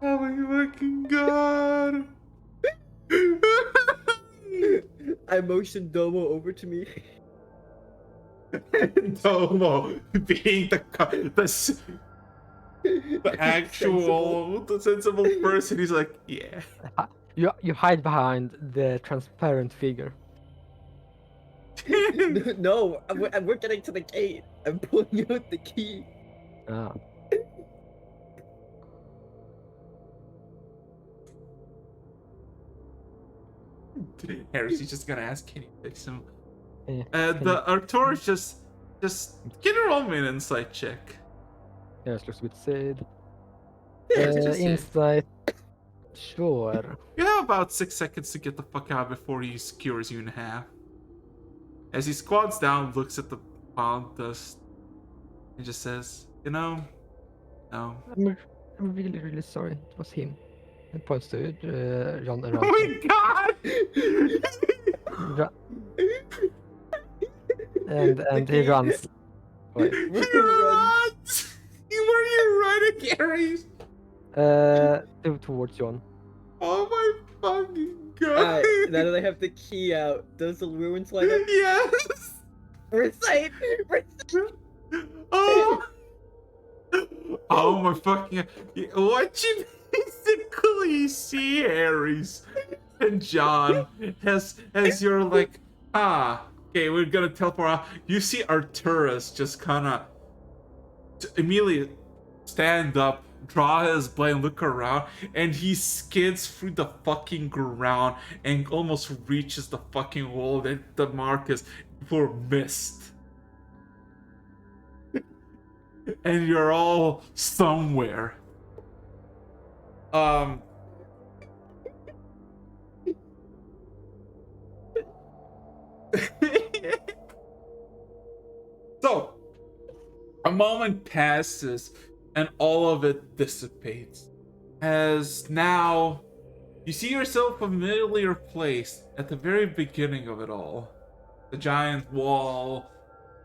Speaker 1: oh my fucking god!
Speaker 3: I motioned Domo over to me.
Speaker 1: Domo being the actual sensible person, he's like, yeah.
Speaker 4: You hide behind the transparent figure.
Speaker 3: No, we're getting to the gate. I'm pulling out the key.
Speaker 4: Ah.
Speaker 1: Harry's just gonna ask, can you fix him?
Speaker 4: Yeah,
Speaker 1: Arturus just can you roll me an insight check?
Speaker 4: Ares looks a bit sad.
Speaker 1: Just-
Speaker 4: Insight. Sure.
Speaker 1: You have about 6 seconds to get the fuck out before he skewers you in half. As he squats down, looks at the pile of dust, and just says, no.
Speaker 4: I'm really, really sorry. It was him. And points to John
Speaker 1: Oh my god!
Speaker 4: and he runs away.
Speaker 1: He runs! Where are you running, Ares?
Speaker 4: Towards John.
Speaker 1: Oh my fucking god!
Speaker 3: Alright, now that I have the key out, does the ruins light up?
Speaker 1: Yes!
Speaker 3: Recite!
Speaker 1: Oh! Oh my fucking... What you basically see, Ares and John, as you're like, okay, we're gonna teleport out. You see Arturus just kind of immediately stand up, draw his blade, and look around, and he skids through the fucking ground and almost reaches the fucking wall that the Marcus before missed. And you're all somewhere. So, a moment passes and all of it dissipates. As now, you see yourself familiar placed at the very beginning of it all. The giant wall,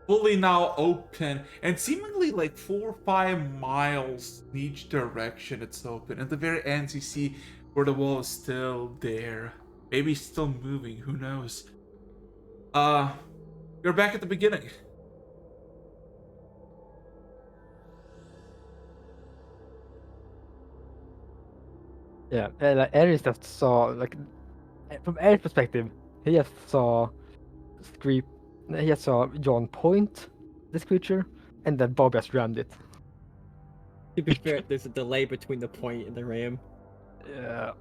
Speaker 1: fully now open, and seemingly like 4 or 5 miles in each direction it's open. At the very end, you see where the wall is still there. Maybe still moving, who knows? You're back at the beginning.
Speaker 4: Yeah, like Ares just saw, like, from Ares' perspective, he just saw John point this creature, and then Bob just rammed it.
Speaker 3: To be fair, there's a delay between the point and the ram.
Speaker 4: Yeah.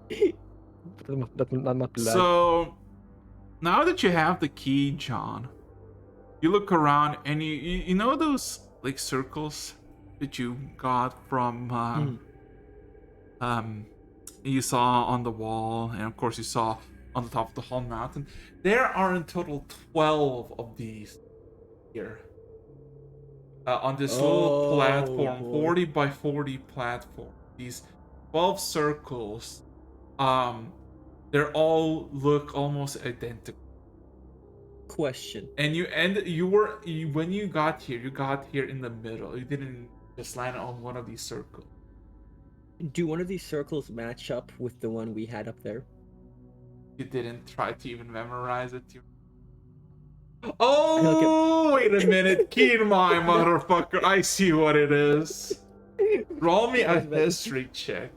Speaker 4: That not be
Speaker 1: So, now that you have the key, John, you look around and you know those like circles that you got from you saw on the wall, and of course you saw on the top of the whole mountain. There are in total 12 of these here. On this little platform,
Speaker 3: boy.
Speaker 1: 40 by 40 platform. These 12 circles, they all look almost identical.
Speaker 3: Question.
Speaker 1: And when you got here in the middle. You didn't just land on one of these circles.
Speaker 3: Do one of these circles match up with the one we had up there?
Speaker 1: You didn't try to even memorize it. Oh, wait a minute. Keenmai, motherfucker. I see what it is. Roll me a history check.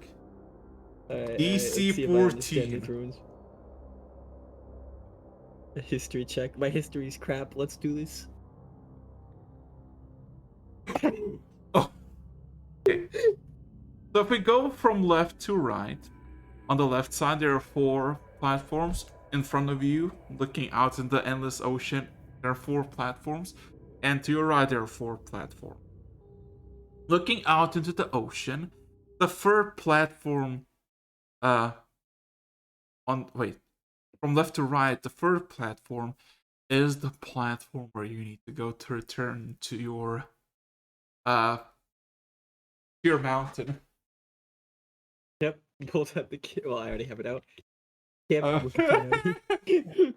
Speaker 3: Let's see
Speaker 1: DC
Speaker 3: if I understand these
Speaker 1: 14.
Speaker 3: runes. A history check. My history's crap. Let's do this.
Speaker 1: Oh. Okay. So if we go from left to right, on the left side there are 4 platforms in front of you, looking out in the endless ocean. There are 4 platforms, and to your right there are 4 platforms. Looking out into the ocean, the third platform, from left to right, the third platform is the platform where you need to go to return to your mountain.
Speaker 3: Yep. Pulled out the kit. Well, I already have it out. Yep.
Speaker 1: Uh,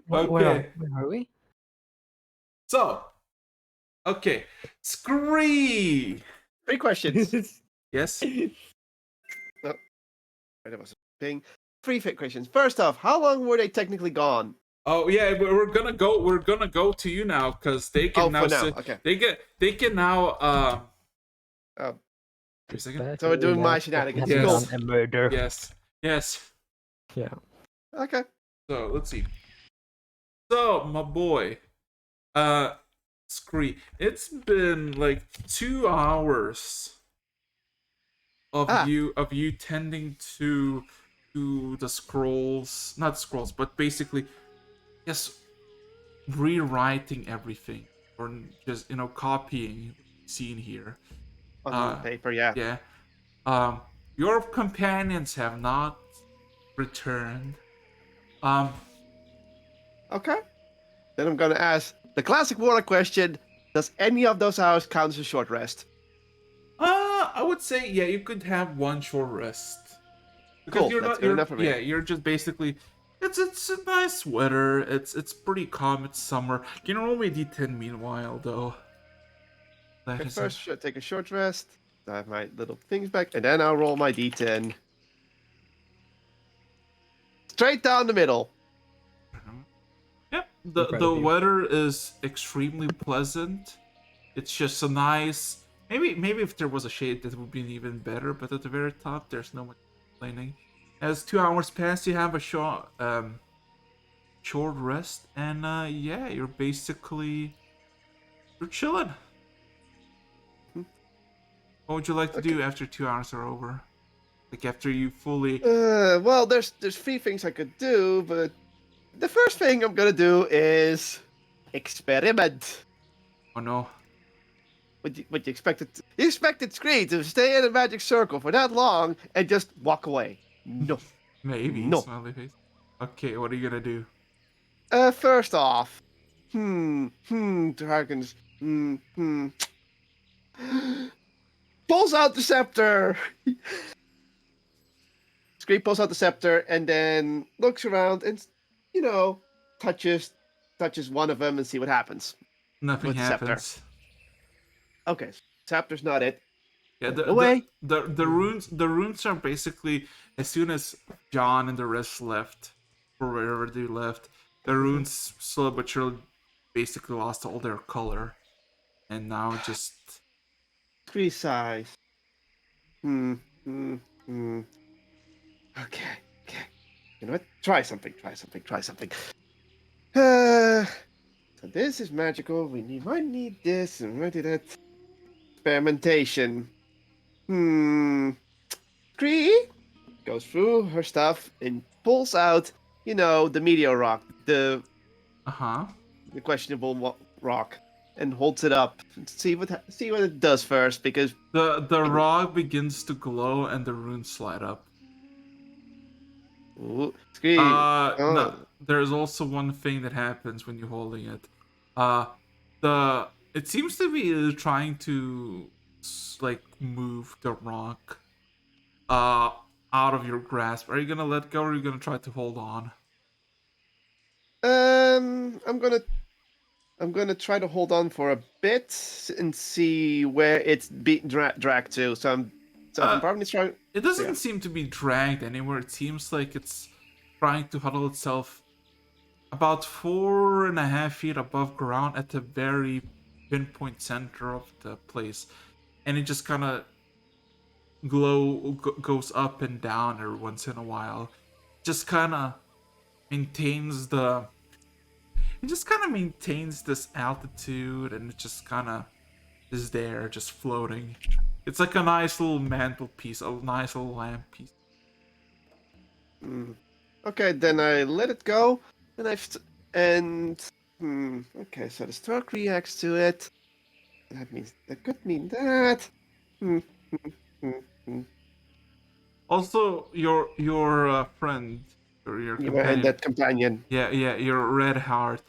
Speaker 4: Where
Speaker 1: okay,
Speaker 4: are we?
Speaker 1: so okay, Scree.
Speaker 2: 3 questions.
Speaker 1: Yes.
Speaker 2: Oh, that was a thing. 3 fit questions. First off, how long were they technically gone?
Speaker 1: Oh yeah, we're gonna go. We're gonna go to you now because they can
Speaker 2: Oh,
Speaker 1: now.
Speaker 2: for now. Okay.
Speaker 1: They can now.
Speaker 2: Oh,
Speaker 1: Wait a second.
Speaker 2: So we're doing my shenanigans.
Speaker 1: Yes.
Speaker 2: Cool.
Speaker 4: Done a murder.
Speaker 1: Yes. Yes.
Speaker 4: Yeah.
Speaker 2: Okay.
Speaker 1: So let's see. So my boy, Scree, it's been like 2 hours of you tending to the scrolls, not scrolls, but basically, yes, rewriting everything or just copying seen here.
Speaker 2: On paper, yeah.
Speaker 1: Yeah. Your companions have not returned.
Speaker 2: Okay. Then I'm gonna ask the classic warlock question: does any of those hours count as a short rest?
Speaker 1: I would say yeah, you could have 1 short rest.
Speaker 2: Cool, that's good enough for me.
Speaker 1: Yeah, you're just basically it's a nice weather. It's pretty calm. It's summer. You can roll me D10 meanwhile though. That
Speaker 2: Okay,
Speaker 1: is
Speaker 2: first, should take a short rest. I have my little things back, and then I'll roll my d10. Straight down the middle.
Speaker 1: Yep.
Speaker 3: I'm
Speaker 1: The
Speaker 3: proud of you.
Speaker 1: weather is extremely pleasant. It's just a nice. Maybe if there was a shade, that would be even better. But at the very top, there's no much complaining. As 2 hours pass, you have a short rest, and yeah, you're chilling. What would you like to do after 2 hours are over? Like after you fully.
Speaker 2: Well, there's 3 things I could do, but the first thing I'm gonna do is experiment.
Speaker 1: Oh no.
Speaker 2: What you expected? You expected Scree to stay in a magic circle for that long and just walk away? No.
Speaker 1: Maybe.
Speaker 2: No.
Speaker 1: Smiley face. Okay, what are you gonna do?
Speaker 2: First off, dragons. Pulls out the scepter. Scree pulls out the scepter and then looks around and, touches one of them and see what happens.
Speaker 1: Nothing
Speaker 2: With the scepter.
Speaker 1: happens.
Speaker 2: Okay, scepter's not it.
Speaker 1: Yeah,
Speaker 2: Away.
Speaker 1: the runes are basically as soon as John and the rest left, or wherever they left, the runes slowly but surely basically lost all their color, and now just
Speaker 2: Scree sighs. Okay. You know what? Try something. So this is magical. Might need this and might do that. Experimentation. Scree goes through her stuff and pulls out, the meteor rock, the questionable rock, and holds it up. See what it does first, because
Speaker 1: the rock begins to glow and the runes slide up.
Speaker 2: Ooh, Scree.
Speaker 1: No, there's also one thing that happens when you're holding it. It seems to be trying to move the rock out of your grasp. Are you gonna let go or are you gonna try to hold on?
Speaker 2: I'm gonna try to hold on for a bit and see where it's being dragged to. So I'm probably trying.
Speaker 1: It doesn't seem to be dragged anywhere. It seems like it's trying to huddle itself about 4.5 feet above ground at the very pinpoint center of the place, and it just kind of goes up and down every once in a while. Just kind of maintains the it just kind of maintains this altitude, and it just kind of is there, just floating. It's like a nice little mantelpiece, a nice little lamp piece.
Speaker 2: Okay, then I let it go, and okay, so the stroke reacts to it. That could mean that. Hmm, hmm, hmm.
Speaker 1: Also, your friend or your
Speaker 2: And
Speaker 1: companion,
Speaker 2: that companion.
Speaker 1: yeah, your red heart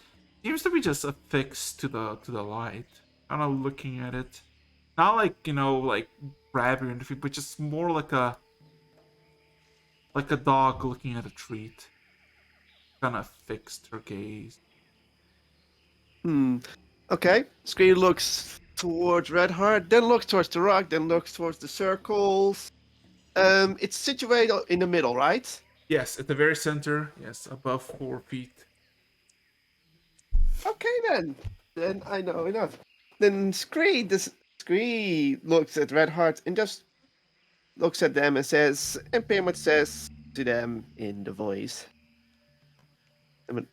Speaker 1: seems to be just affixed to the light, kind of looking at it, not like like grabbing your feet, but just more like a dog looking at a treat, kind of fixed her gaze.
Speaker 2: Hmm. Okay. Scree looks towards Red Heart, then looks towards the rock, then looks towards the circles. It's situated in the middle, right?
Speaker 1: Yes, at the very center. Yes, above 4 feet.
Speaker 2: Okay then. Then I know enough. Then Scree looks at Red Heart and just looks at them and pretty much says to them in the voice. I mean,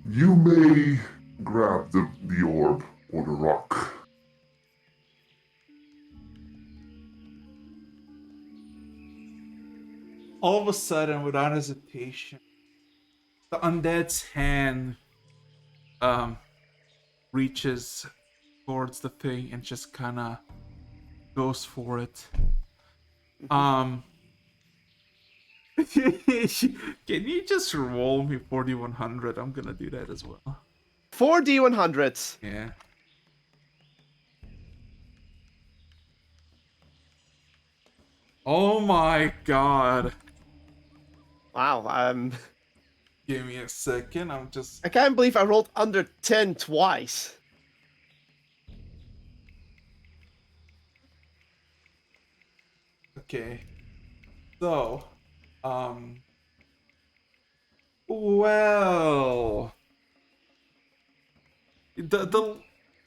Speaker 7: You may grab the orb or the rock.
Speaker 1: All of a sudden, without hesitation, the undead's hand um reaches towards the thing and just kind of goes for it. Um, can you just roll me 4100? I'm gonna do that as well.
Speaker 2: 4D100s.
Speaker 1: Yeah. Oh my god.
Speaker 2: Wow.
Speaker 1: Give me a second. I'm just.
Speaker 2: I can't believe I rolled under 10 twice.
Speaker 1: Okay. So, well, the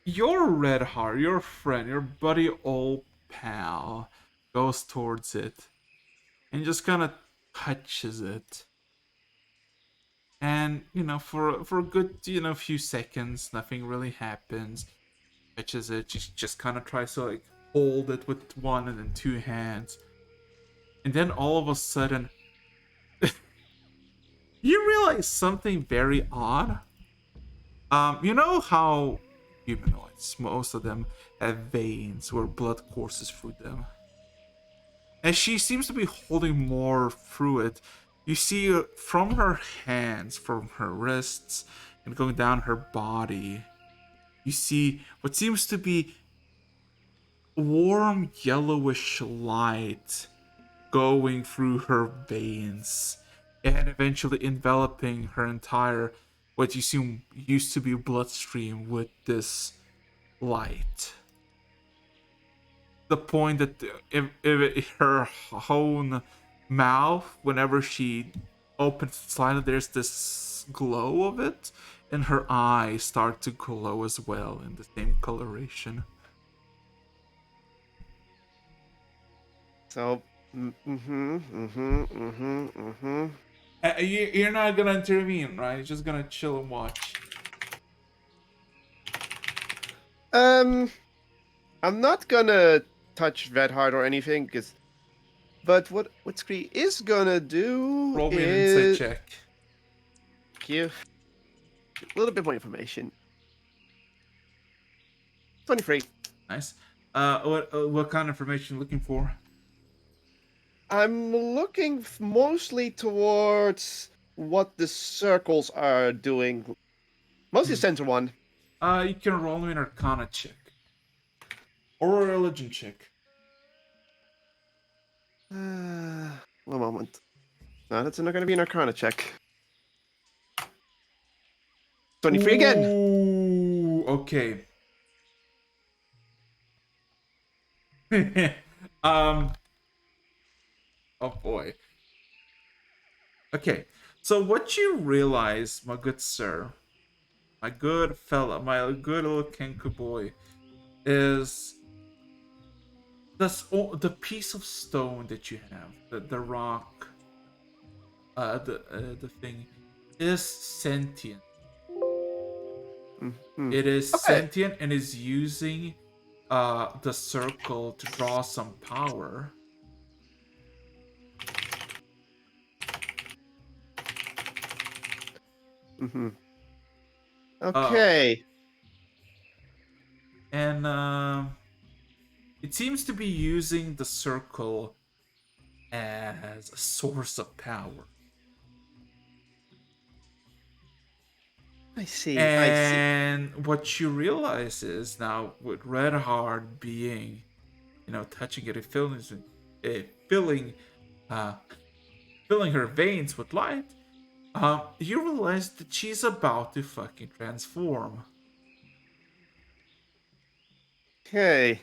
Speaker 1: your red heart, your friend, your buddy, old pal, goes towards it and just kind of touches it. And for a good few seconds, nothing really happens. Touches it, just kind of tries to like hold it with one and then two hands, and then all of a sudden, you realize something very odd. You know how humanoids, most of them, have veins where blood courses through them. As she seems to be holding more through it, you see from her hands, from her wrists, and going down her body, you see what seems to be warm yellowish light going through her veins and eventually enveloping her entire what you assume used to be bloodstream with this light. The point that if her own mouth, whenever she opens slightly, there's this glow of it, and her eyes start to glow as well in the same coloration.
Speaker 2: So,
Speaker 1: You're not gonna intervene, right? You're just gonna chill and watch.
Speaker 2: I'm not gonna touch Red Heart or anything, but what Scree is gonna do
Speaker 1: Roll me an
Speaker 2: is
Speaker 1: insight check.
Speaker 2: give a little bit more information. 23.
Speaker 1: Nice. What kind of information you looking for?
Speaker 2: I'm looking mostly towards what the circles are doing. Mostly the center one.
Speaker 1: You can roll me an Arcana check or a religion check.
Speaker 2: One moment. No, that's not gonna be an Arcana check. 23 again.
Speaker 1: Ooh, okay. um. Oh boy. Okay. So what you realize, my good sir, my good fella, my good little Kenku boy, is the piece of stone that you have, the rock, the thing, is sentient.
Speaker 2: Mhm.
Speaker 1: It is
Speaker 2: Okay.
Speaker 1: sentient and is using the circle to draw some power.
Speaker 2: Mhm.
Speaker 1: Uh,
Speaker 2: Okay.
Speaker 1: and it seems to be using the circle as a source of power.
Speaker 2: I see. I see.
Speaker 1: And what you realize is now with Red Heart being, touching it, it filling, uh, filling her veins with light. You realize that she's about to fucking transform.
Speaker 2: Okay.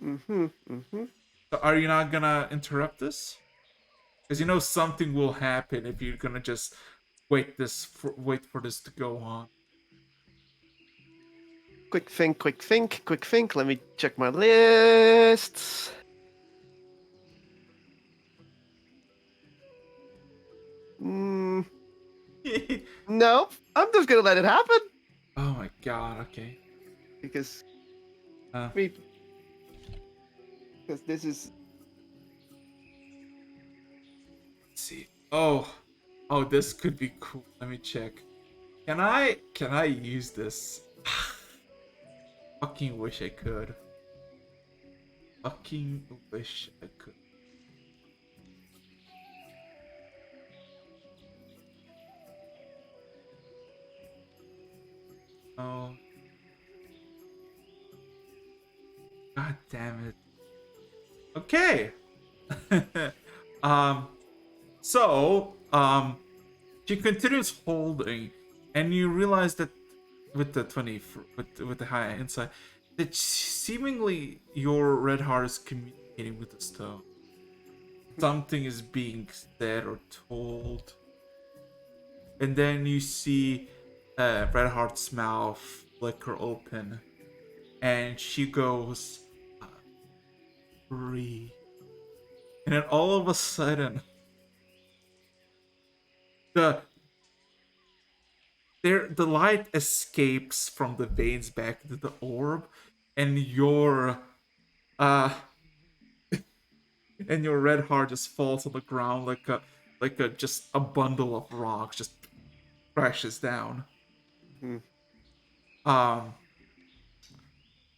Speaker 2: Mhm. Mhm.
Speaker 1: So are you not gonna interrupt this? Because you know something will happen if you're gonna just wait for this to go on.
Speaker 2: Quick think. Quick think. Quick think. Let me check my lists. Mm, nope. I'm just gonna let it happen
Speaker 1: Oh my god. Okay.
Speaker 2: because
Speaker 1: Uh,
Speaker 2: me because this is
Speaker 1: let's see. Oh, this could be cool. Let me check. Can I use this? Fucking wish I could. Fucking wish I could. Oh, god damn it. Okay. um. So she continues holding, and you realize that with the 20 with the high insight, that seemingly your red heart is communicating with the stone. Something is being said or told, and then you see Red Heart's mouth flicker open, and she goes, "Free." And then all of a sudden, the the light escapes from the veins back into the orb, and uh your red heart just falls on the ground like a just a bundle of rocks just crashes down.
Speaker 2: hmm,
Speaker 1: Um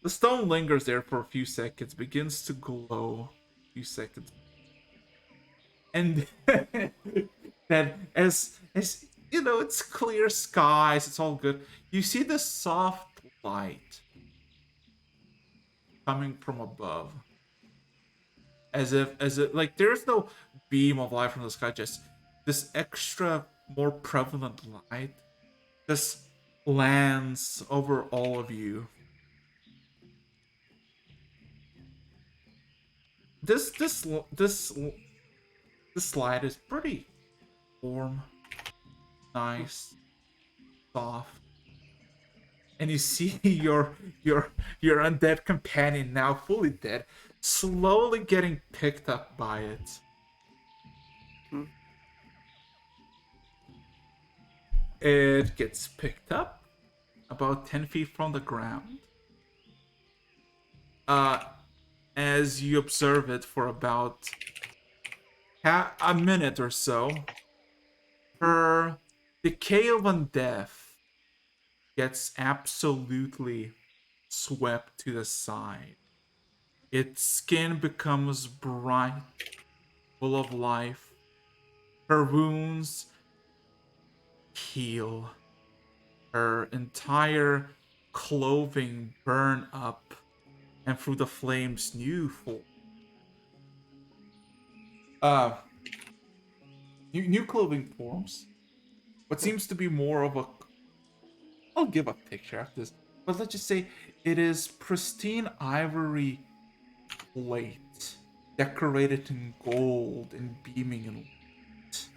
Speaker 1: the stone lingers there for a few seconds, begins to glow a few seconds, and then as it's clear skies, it's all good. You see the soft light coming from above, as if like there's no beam of light from the sky, just this extra more prevalent light just lands over all of you. This light is pretty warm, nice, soft, and you see your undead companion, now fully dead, slowly getting picked up by it.
Speaker 2: hmm,
Speaker 1: It gets picked up about 10 feet from the ground. Uh, as you observe it for about a minute or so, her decay of undeath gets absolutely swept to the side. Its skin becomes bright, full of life. Her wounds heal. Her entire clothing burn up, and through the flames, uh, new clothing forms. What seems to be more of a, I'll give a picture after this, but let's just say it is pristine ivory plate, decorated in gold and beaming in light.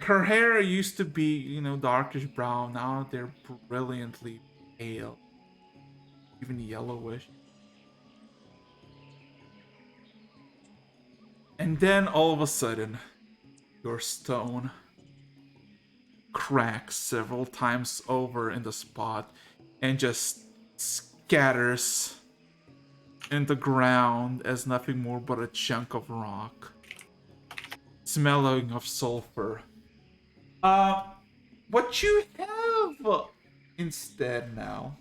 Speaker 1: her hair used to be, darkish brown. Now they're brilliantly pale, even yellowish. And then all of a sudden, your stone cracks several times over in the spot and just scatters in the ground as nothing more but a chunk of rock, smelling of sulfur. Uh, what you have instead now,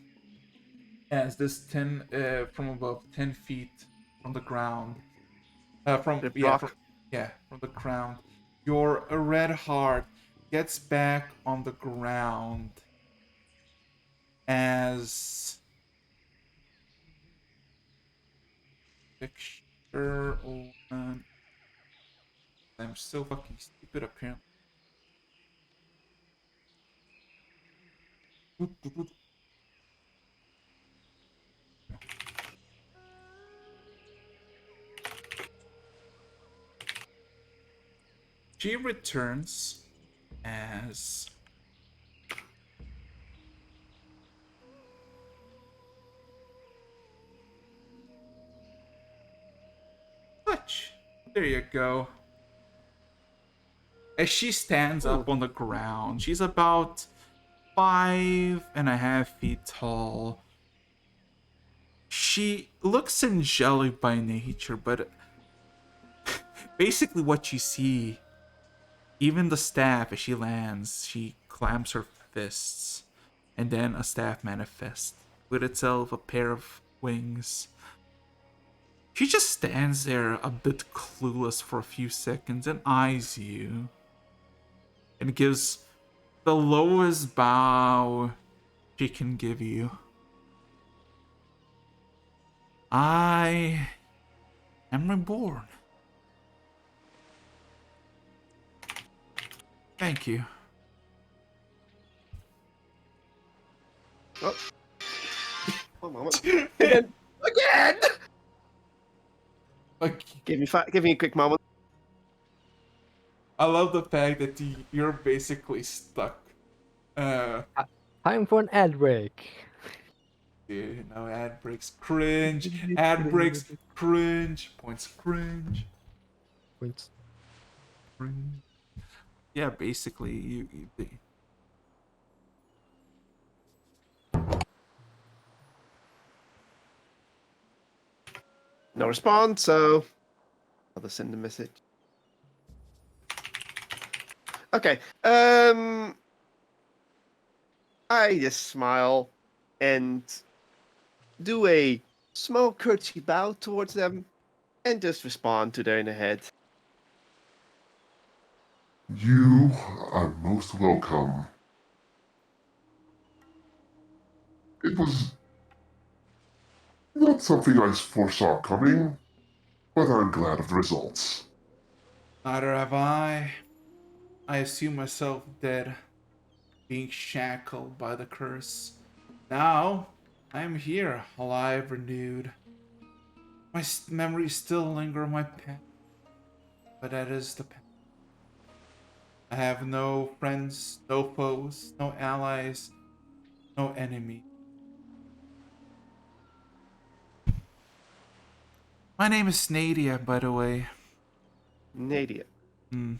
Speaker 1: as this 10 from above 10 feet from the ground, from
Speaker 2: The
Speaker 1: yeah
Speaker 2: rock.
Speaker 1: from the ground, your red heart gets back on the ground as picture open. I'm so fucking stupid apparently. She returns as Hutch. There you go. As she stands
Speaker 2: Ooh.
Speaker 1: up on the ground, she's about 5.5 feet tall. She looks angelic by nature, but basically what you see, even the staff as she lands, she clamps her fists, and then a staff manifests with itself a pair of wings. She just stands there a bit clueless for a few seconds and eyes you, and gives the lowest bow she can give you. I am reborn. Thank you.
Speaker 2: Oh. One moment. Again. Again!
Speaker 1: Like,
Speaker 2: Give me a quick moment.
Speaker 1: I love the fact that you're basically stuck.
Speaker 4: Time for an ad break.
Speaker 1: Dude, no ad breaks. Cringe. Ad breaks. Cringe. Points. Cringe.
Speaker 4: Points.
Speaker 1: Cringe. Yeah, basically,
Speaker 2: No response, so I'll just send a message. Okay. I just smile and do a small courtesy bow towards them and just respond to their in the head.
Speaker 7: You are most welcome. It was not something I foresaw coming, but I'm glad of the results.
Speaker 1: neither have I. I assume myself dead, being shackled by the curse. Now, I am here, alive, renewed. My memories still linger on my past, but that is the past. I have no friends, no foes, no allies, no enemy. My name is Nadia, by the way.
Speaker 2: Nadia.
Speaker 1: Hmm.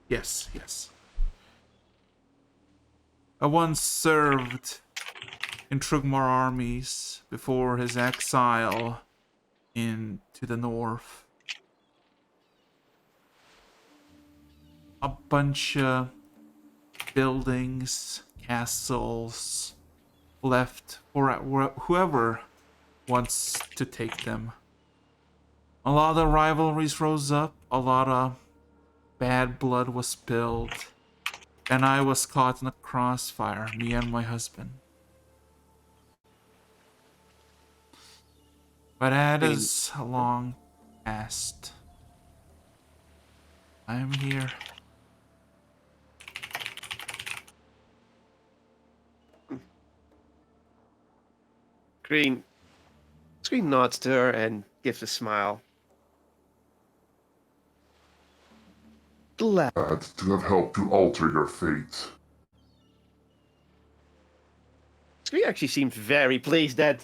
Speaker 1: Yes. I once served in Trugmar armies before his exile into the north. A bunch of buildings, castles left for whoever wants to take them. A lot of rivalries rose up, a lot of bad blood was spilled, and I was caught in a crossfire, me and my husband. But that
Speaker 2: Green.
Speaker 1: is a long past. I am here.
Speaker 2: Green. Screen nods to her and gives a smile. glad.
Speaker 7: to have helped to alter your fate.
Speaker 2: Scree actually seems very pleased that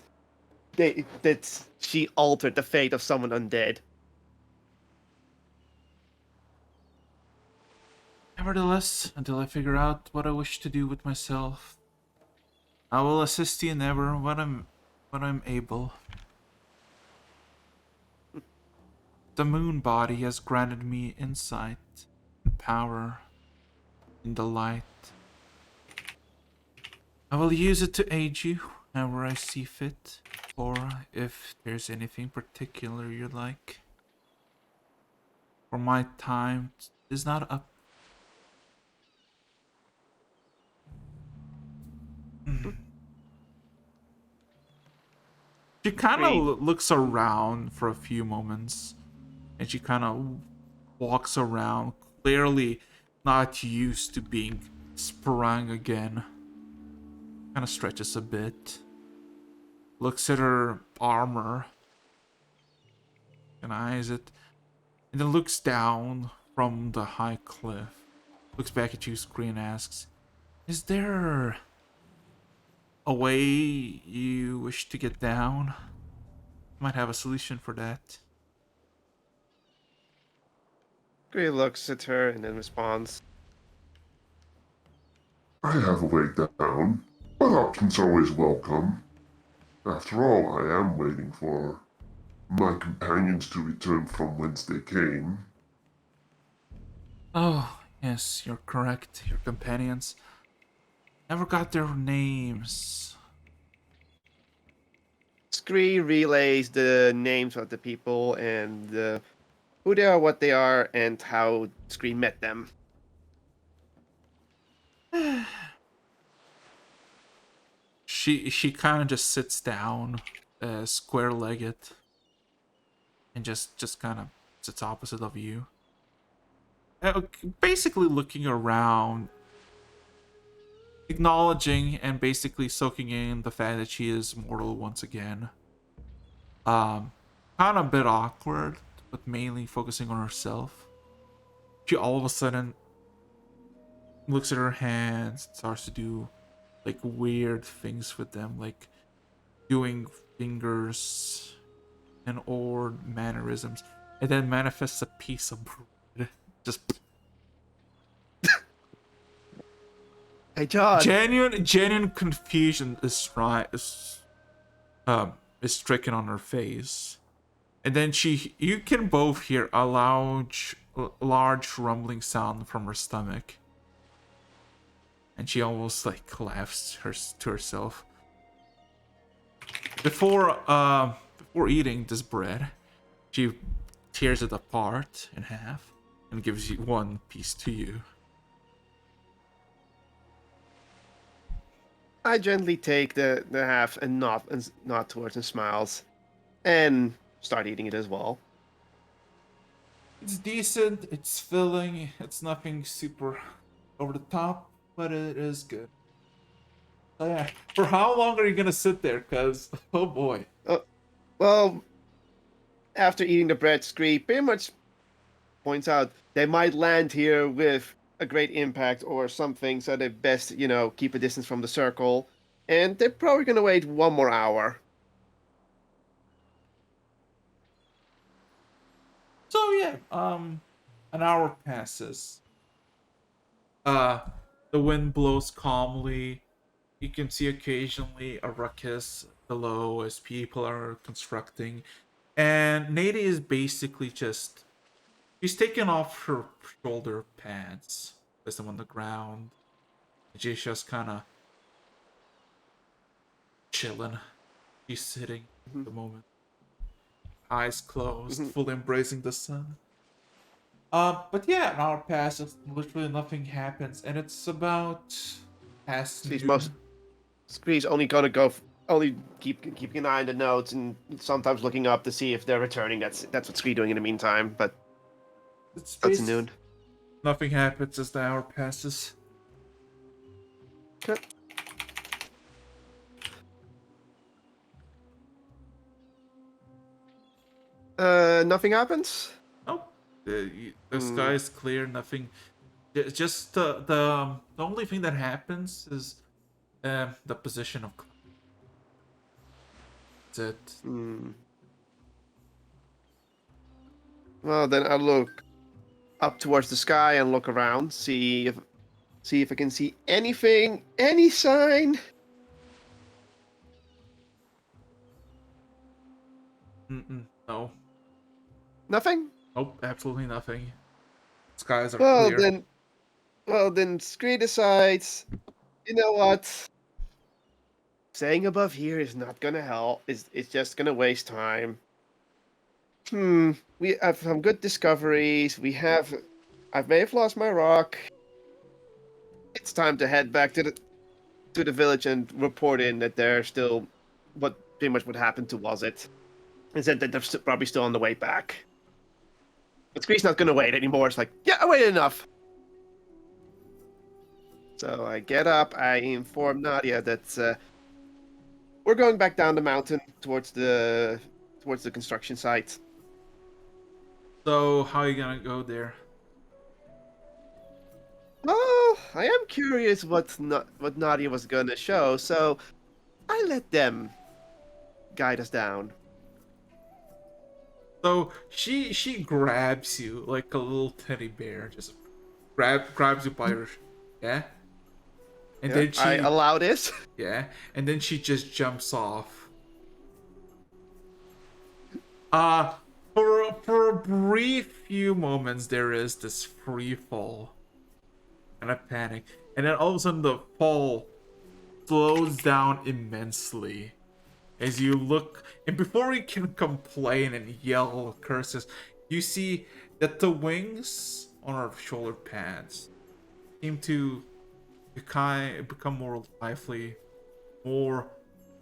Speaker 2: she altered the fate of someone undead.
Speaker 1: Nevertheless, until I figure out what I wish to do with myself, I will assist you never when I'm able. The moon body has granted me insight and power in the light. I will use it to aid you however I see fit, or if there's anything particular you'd like. For my time is not up. She kind of looks around for a few moments, and she kind of walks around, clearly not used to being sprung again. Kind of stretches a bit. Looks at her armor. And eyes it. And then looks down from the high cliff. Looks back at you, Screen, asks, is there a way you wish to get down? Might have a solution for that.
Speaker 2: Scree looks at her and then responds,
Speaker 7: I have a way down, but options are always welcome. After all, I am waiting for my companions to return from whence they came.
Speaker 1: Oh, yes, you're correct. Your companions. Never got their names.
Speaker 2: Scree relays the names of the people and who they are, what they are, and how Scree met them.
Speaker 1: She kind of just sits down, square-legged, and just kind of sits opposite of you. Basically looking around, acknowledging and basically soaking in the fact that she is mortal once again. Kind of a bit awkward, but mainly focusing on herself. She all of a sudden looks at her hands, starts to do like weird things with them, like doing fingers and odd mannerisms, and then manifests a piece of bread. Just
Speaker 2: Hey, John.
Speaker 1: genuine confusion is stricken on her face, and then you can both hear a large rumbling sound from her stomach, and she almost like laughs to herself. Before eating this bread, she tears it apart in half and gives you one piece to you.
Speaker 2: I gently take the half and nod towards and smiles, and start eating it as well.
Speaker 1: It's decent, it's filling, it's nothing super over the top, but it is good. So yeah, for how long are you gonna sit there? Cause, oh boy.
Speaker 2: Well, after eating the bread, Scree pretty much points out they might land here with a great impact or something, so they best, keep a distance from the circle. And they're probably gonna wait 1 more hour.
Speaker 1: So yeah, an hour passes. The wind blows calmly. You can see occasionally a ruckus below as people are constructing. And Nady is basically just... She's taken off her shoulder pads, placed them on the ground. And she's just kind of chilling. She's sitting at the moment. Eyes closed, fully embracing the sun. But yeah, an hour passes, literally nothing happens, and it's about past noon.
Speaker 2: Scree's only gonna only keeping an eye on the notes and sometimes looking up to see if they're returning. That's what Scree doing in the meantime. But that's noon.
Speaker 1: Nothing happens as the hour passes.
Speaker 2: Okay. Nothing happens.
Speaker 1: Nope. The sky is clear. Nothing. Just the only thing that happens is the position of cloud. That's it.
Speaker 2: Hmm. Well, then I look up towards the sky and look around, see if I can see anything, any sign.
Speaker 1: No.
Speaker 2: Nothing.
Speaker 1: Nope. Absolutely nothing. Skies are
Speaker 2: Well
Speaker 1: clear.
Speaker 2: then, Scree decides. You know what? Staying above here is not gonna help. It's just gonna waste time. We have some good discoveries. I may have lost my rock. It's time to head back to the village and report in that they're still what pretty much what happened to was it. And said that they're probably still on the way back. But Scree's not gonna wait anymore. It's like, yeah, I waited enough. So I get up, I inform Nadia that we're going back down the mountain towards the construction site.
Speaker 1: So how are you gonna go there?
Speaker 2: Oh, I am curious what Nadia was gonna show, so I let them guide us down.
Speaker 1: So she grabs you like a little teddy bear, just grabs you by your yeah, and
Speaker 2: Yeah,
Speaker 1: then
Speaker 2: I allow this.
Speaker 1: yeah, and then she just jumps off. For a brief few moments there is this free fall and a panic, and then all of a sudden the fall slows down immensely as you look, and before you can complain and yell curses, you see that the wings on our shoulder pads seem to become more lively, more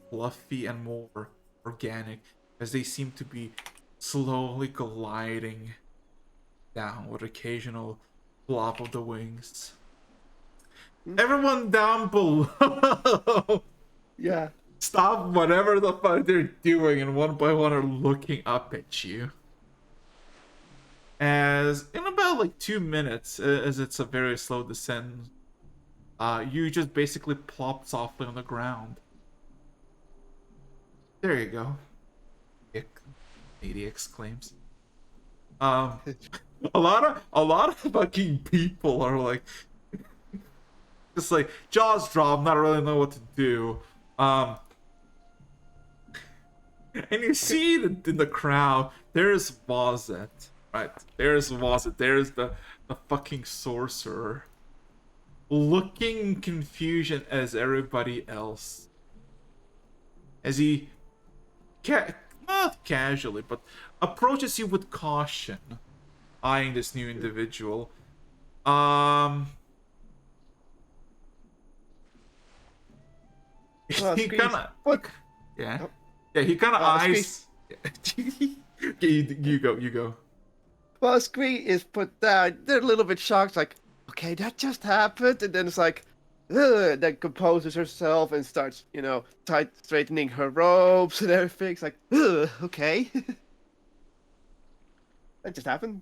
Speaker 1: fluffy, and more organic, as they seem to be slowly gliding down with occasional flop of the wings. Everyone down below,
Speaker 2: Yeah.
Speaker 1: stop whatever the fuck they're doing, and one by one are looking up at you. As in about like 2 minutes, as it's a very slow descent, you just basically plop softly on the ground. There you go. Lady exclaims. A lot of fucking people are like, just like jaws drop, not really know what to do. And you see that in the crowd, there's Wazet, right? There's Wazet. There's the fucking sorcerer, looking in confusion as everybody else, as he not casually, but approaches you with caution, eyeing this new individual.
Speaker 2: Well,
Speaker 1: He
Speaker 2: Scree's-
Speaker 1: kind of
Speaker 2: what?
Speaker 1: yeah,
Speaker 2: Oh.
Speaker 1: yeah. He kind of
Speaker 2: Well,
Speaker 1: eyes. Okay, you go, you go.
Speaker 2: Well, Scree is put down. They're a little bit shocked, like, okay, that just happened, and then it's like, ugh, then composes herself and starts, straightening her robes and everything. It's like, ugh, okay. That just happened.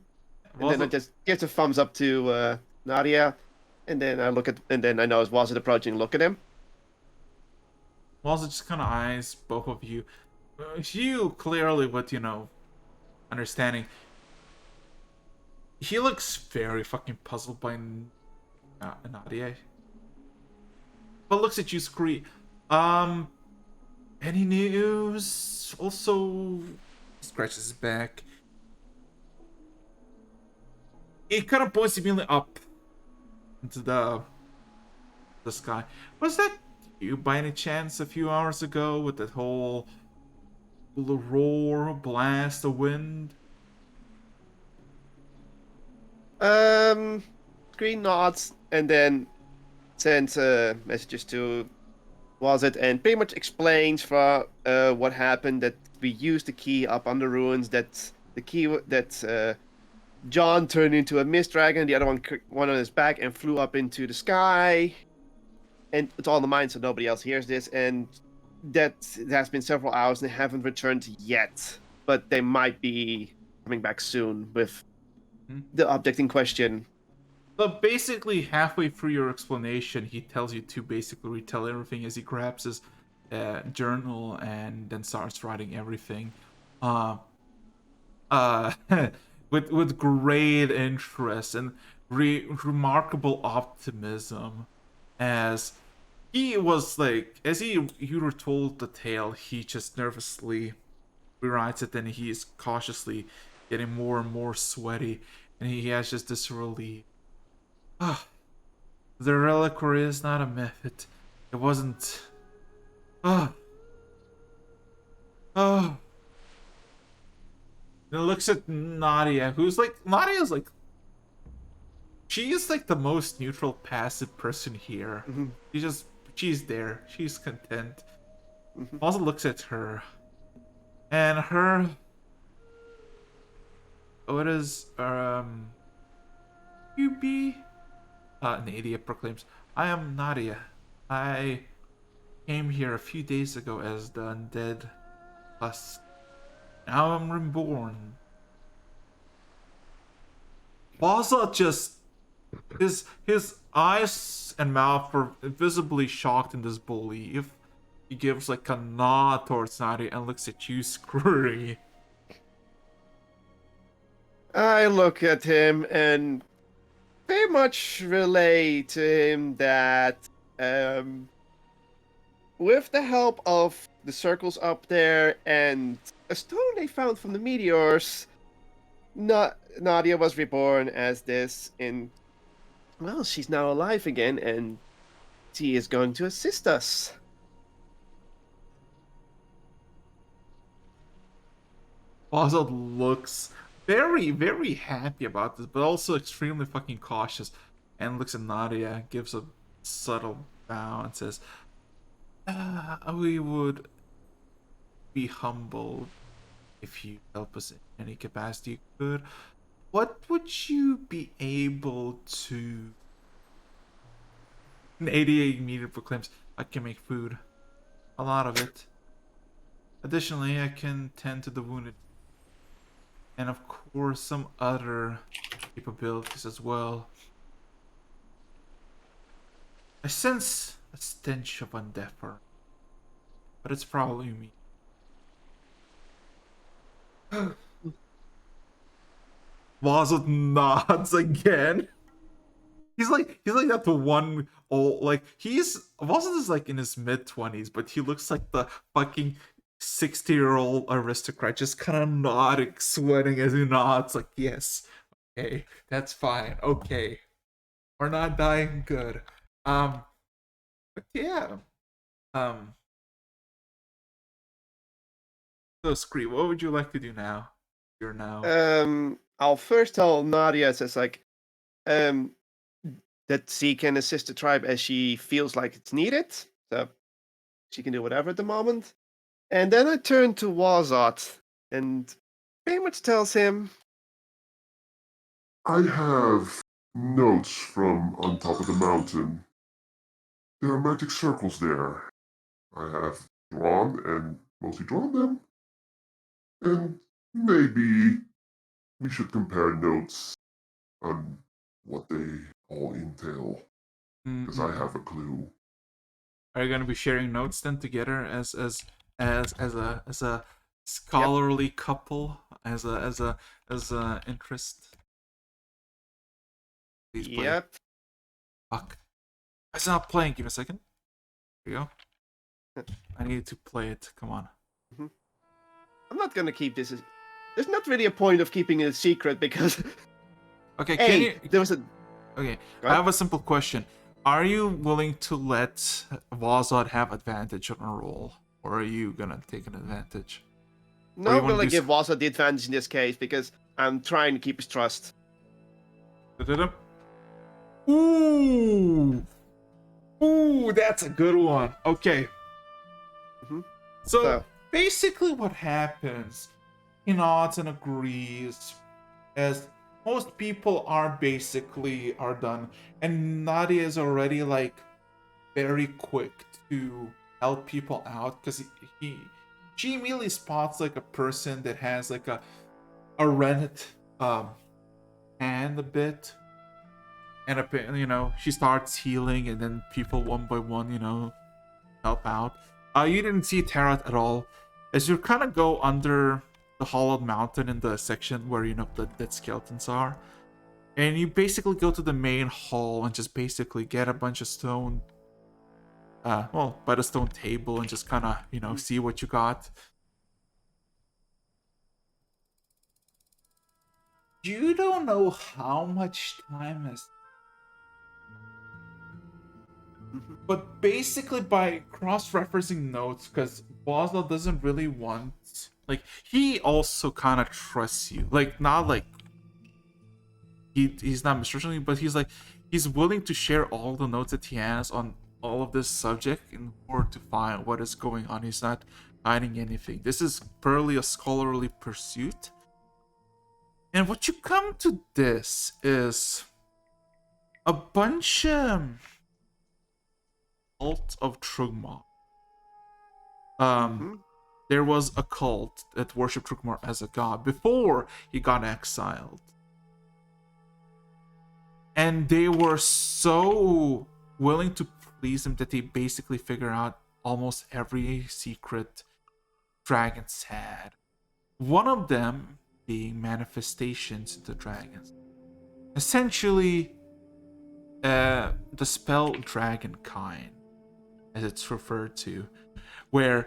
Speaker 2: And then I just gives a thumbs up to Nadia, and then I know as Wazit approaching, look at him.
Speaker 1: Walls just kind of eyes both of you. You clearly with understanding. He looks very fucking puzzled by Nadia, but looks at you, Scree. Any news? Also, scratches his back. He kind of points immediately up into the sky. Was that you by any chance a few hours ago with that whole roar, blast, the wind?
Speaker 2: Screen nods and then sends messages to Wazit and pretty much explains for what happened, that we used the key up on the ruins, that the key that John turned into a mist dragon, the other one on his back and flew up into the sky, and it's all in the mind so nobody else hears this, and that it has been several hours and they haven't returned yet, but they might be coming back soon with the object in question.
Speaker 1: So basically, halfway through your explanation, he tells you to basically retell everything as he grabs his journal and then starts writing everything, uh, uh, with great interest and remarkable optimism, as he was like, as you were told the tale, he just nervously rewrites it, and he is cautiously getting more and more sweaty, and he has just this relief. Ah, the reliquary is not a myth. It wasn't. Ah, ah. And it looks at Nadia, who's like, Nadia's like, she is like the most neutral, passive person here. She's there. She's content. Also looks at her, and her. What is you be? Nadia proclaims, "I am Nadia. I came here a few days ago as the undead husk. Now I'm reborn." Baza just his eyes and mouth were visibly shocked in disbelief. He gives like a nod towards Nadia and looks at you, Screwy.
Speaker 2: I look at him and very much relay to him that with the help of the circles up there and a stone they found from the meteors, Nadia was reborn as this, and well, she's now alive again, and she is going to assist us.
Speaker 1: Baza looks very, very happy about this, but also extremely fucking cautious, and looks at Nadia, gives a subtle bow, and says, "We would be humbled if you help us in any capacity you could. What would you be able to..." And 88 immediately proclaims, "I can make food. A lot of it. Additionally, I can tend to the wounded. And of course, some other capabilities as well. I sense a stench of undeath, but it's probably me." Wazot nods again. He's like that one old, like, Wazot is like in his mid-20s, but he looks like the fucking 60-year-old aristocrat, just kind of nodding, sweating as he nods, like, yes, okay, that's fine, okay, we're not dying, good. But yeah, so Scree, what would you like to do now? You're now.
Speaker 2: I'll first tell Nadia, it says like, that she can assist the tribe as she feels like it's needed. So she can do whatever at the moment. And then I turn to Wazot and pretty much tells him,
Speaker 7: I have notes from on top of the mountain. There are magic circles there. I have drawn and mostly drawn them. And maybe we should compare notes on what they all entail, because I have a clue.
Speaker 1: Are you gonna be sharing notes then together as a scholarly couple, as a interest? Please play.
Speaker 2: yep.
Speaker 1: Fuck. It's not playing. Give me a second. Here you go. I need to play it. Come on.
Speaker 2: I'm not going to keep this. There's not really a point of keeping it a secret because,
Speaker 1: Okay,
Speaker 2: hey,
Speaker 1: can you...
Speaker 2: there was a.
Speaker 1: Okay,
Speaker 2: Go
Speaker 1: I
Speaker 2: ahead.
Speaker 1: have a simple question. Are you willing to let Vazod have advantage on a roll? Or are you gonna take an advantage?
Speaker 2: No,
Speaker 1: you
Speaker 2: I'm
Speaker 1: wanna
Speaker 2: going to
Speaker 1: do
Speaker 2: give Wazot the advantage in this case because I'm trying to keep his trust.
Speaker 1: Da-da-da. Ooh! Ooh, that's a good one. Okay. So, basically what happens, he nods and agrees, as most people are done, and Nadia is already like very quick to help people out, because she immediately spots like a person that has like a rented hand a bit, and she starts healing, and then people one by one, help out. You didn't see Tarot at all. As you kind of go under the hollowed mountain in the section where the dead skeletons are, and you basically go to the main hall and just basically get a bunch of stone, by the stone table, and just kind of see what you got. You don't know how much time has, but basically by cross-referencing notes, because Boswell doesn't really want, like, he also kind of trusts you, like, not like he's not mistrusting you, but he's willing to share all the notes that he has on all of this subject in order to find what is going on. He's not hiding anything. This is purely a scholarly pursuit. And what you come to this is a bunch cult of Trugmar. There was a cult that worshipped Trugmar as a god before he got exiled. And they were so willing to please him that they basically figure out almost every secret dragons had. One of them being manifestations into dragons. Essentially, the spell Dragonkind, as it's referred to, where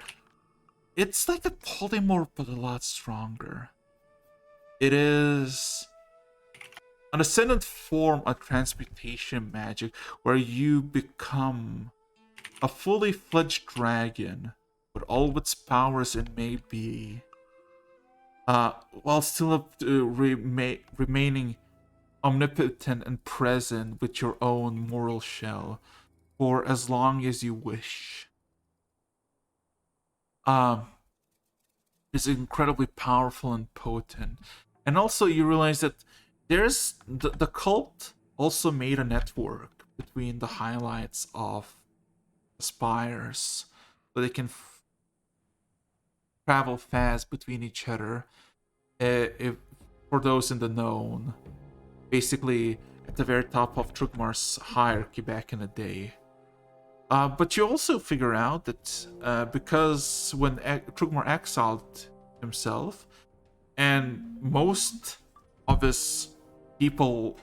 Speaker 1: it's like a polymorph but a lot stronger. It is an ascendant form of transmutation magic where you become a fully fledged dragon with all of its powers it may be, while still remaining omnipotent and present with your own moral shell for as long as you wish. It's incredibly powerful and potent. And also you realize that there's the cult also made a network between the highlights of the spires, so they can travel fast between each other. If for those in the known, basically at the very top of Trugmar's hierarchy back in the day. But you also figure out that because when Trugmar exiled himself, and most of his people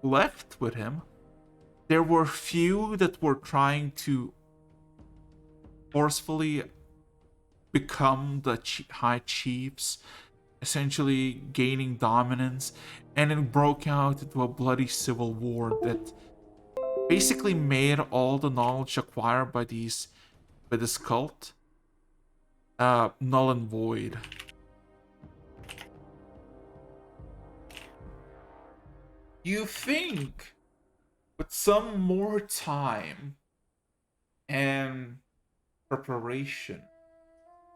Speaker 1: left with him, there were few that were trying to forcefully become the high chiefs, essentially gaining dominance, and it broke out into a bloody civil war that basically made all the knowledge acquired by this cult null and void. You think with some more time and preparation,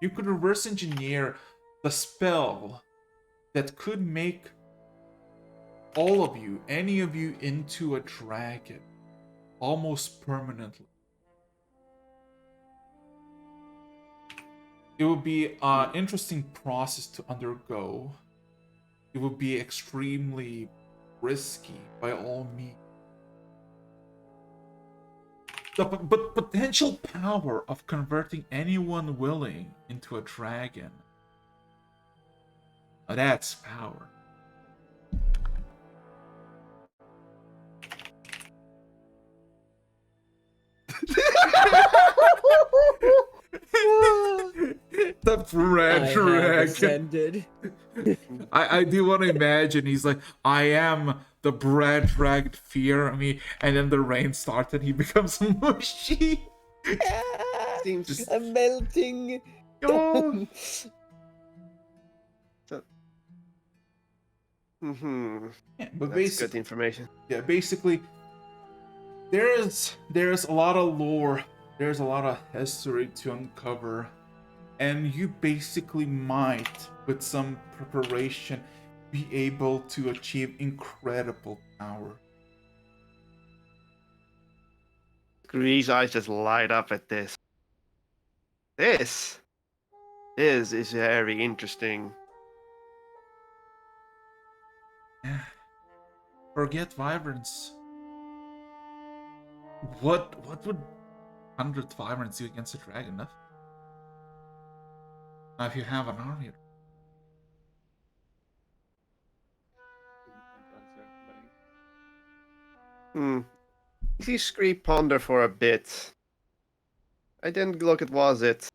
Speaker 1: you could reverse engineer the spell that could make all of you, any of you, into a dragon almost permanently. It would be an interesting process to undergo. It would be extremely risky by all means. The but potential power of converting anyone willing into a dragon. That's power. The bread dragon.
Speaker 3: Ascended.
Speaker 1: I do want to imagine he's like, I am the bread dragon, fear me, and then the rain starts and he becomes mushy.
Speaker 2: Seems
Speaker 3: I'm melting.
Speaker 1: Oh.
Speaker 2: so.
Speaker 1: Yeah, but
Speaker 2: That's good information.
Speaker 1: yeah, basically, there's a lot of lore, there's a lot of history to uncover, and you basically might, with some preparation, be able to achieve incredible power.
Speaker 2: Gree's eyes just light up at this. This is very interesting.
Speaker 1: Forget Vibrance. What would 100 Vibrance do against a dragon? Nothing. Now, if you have an army.
Speaker 2: You see Scree ponder for a bit. I didn't look at was it.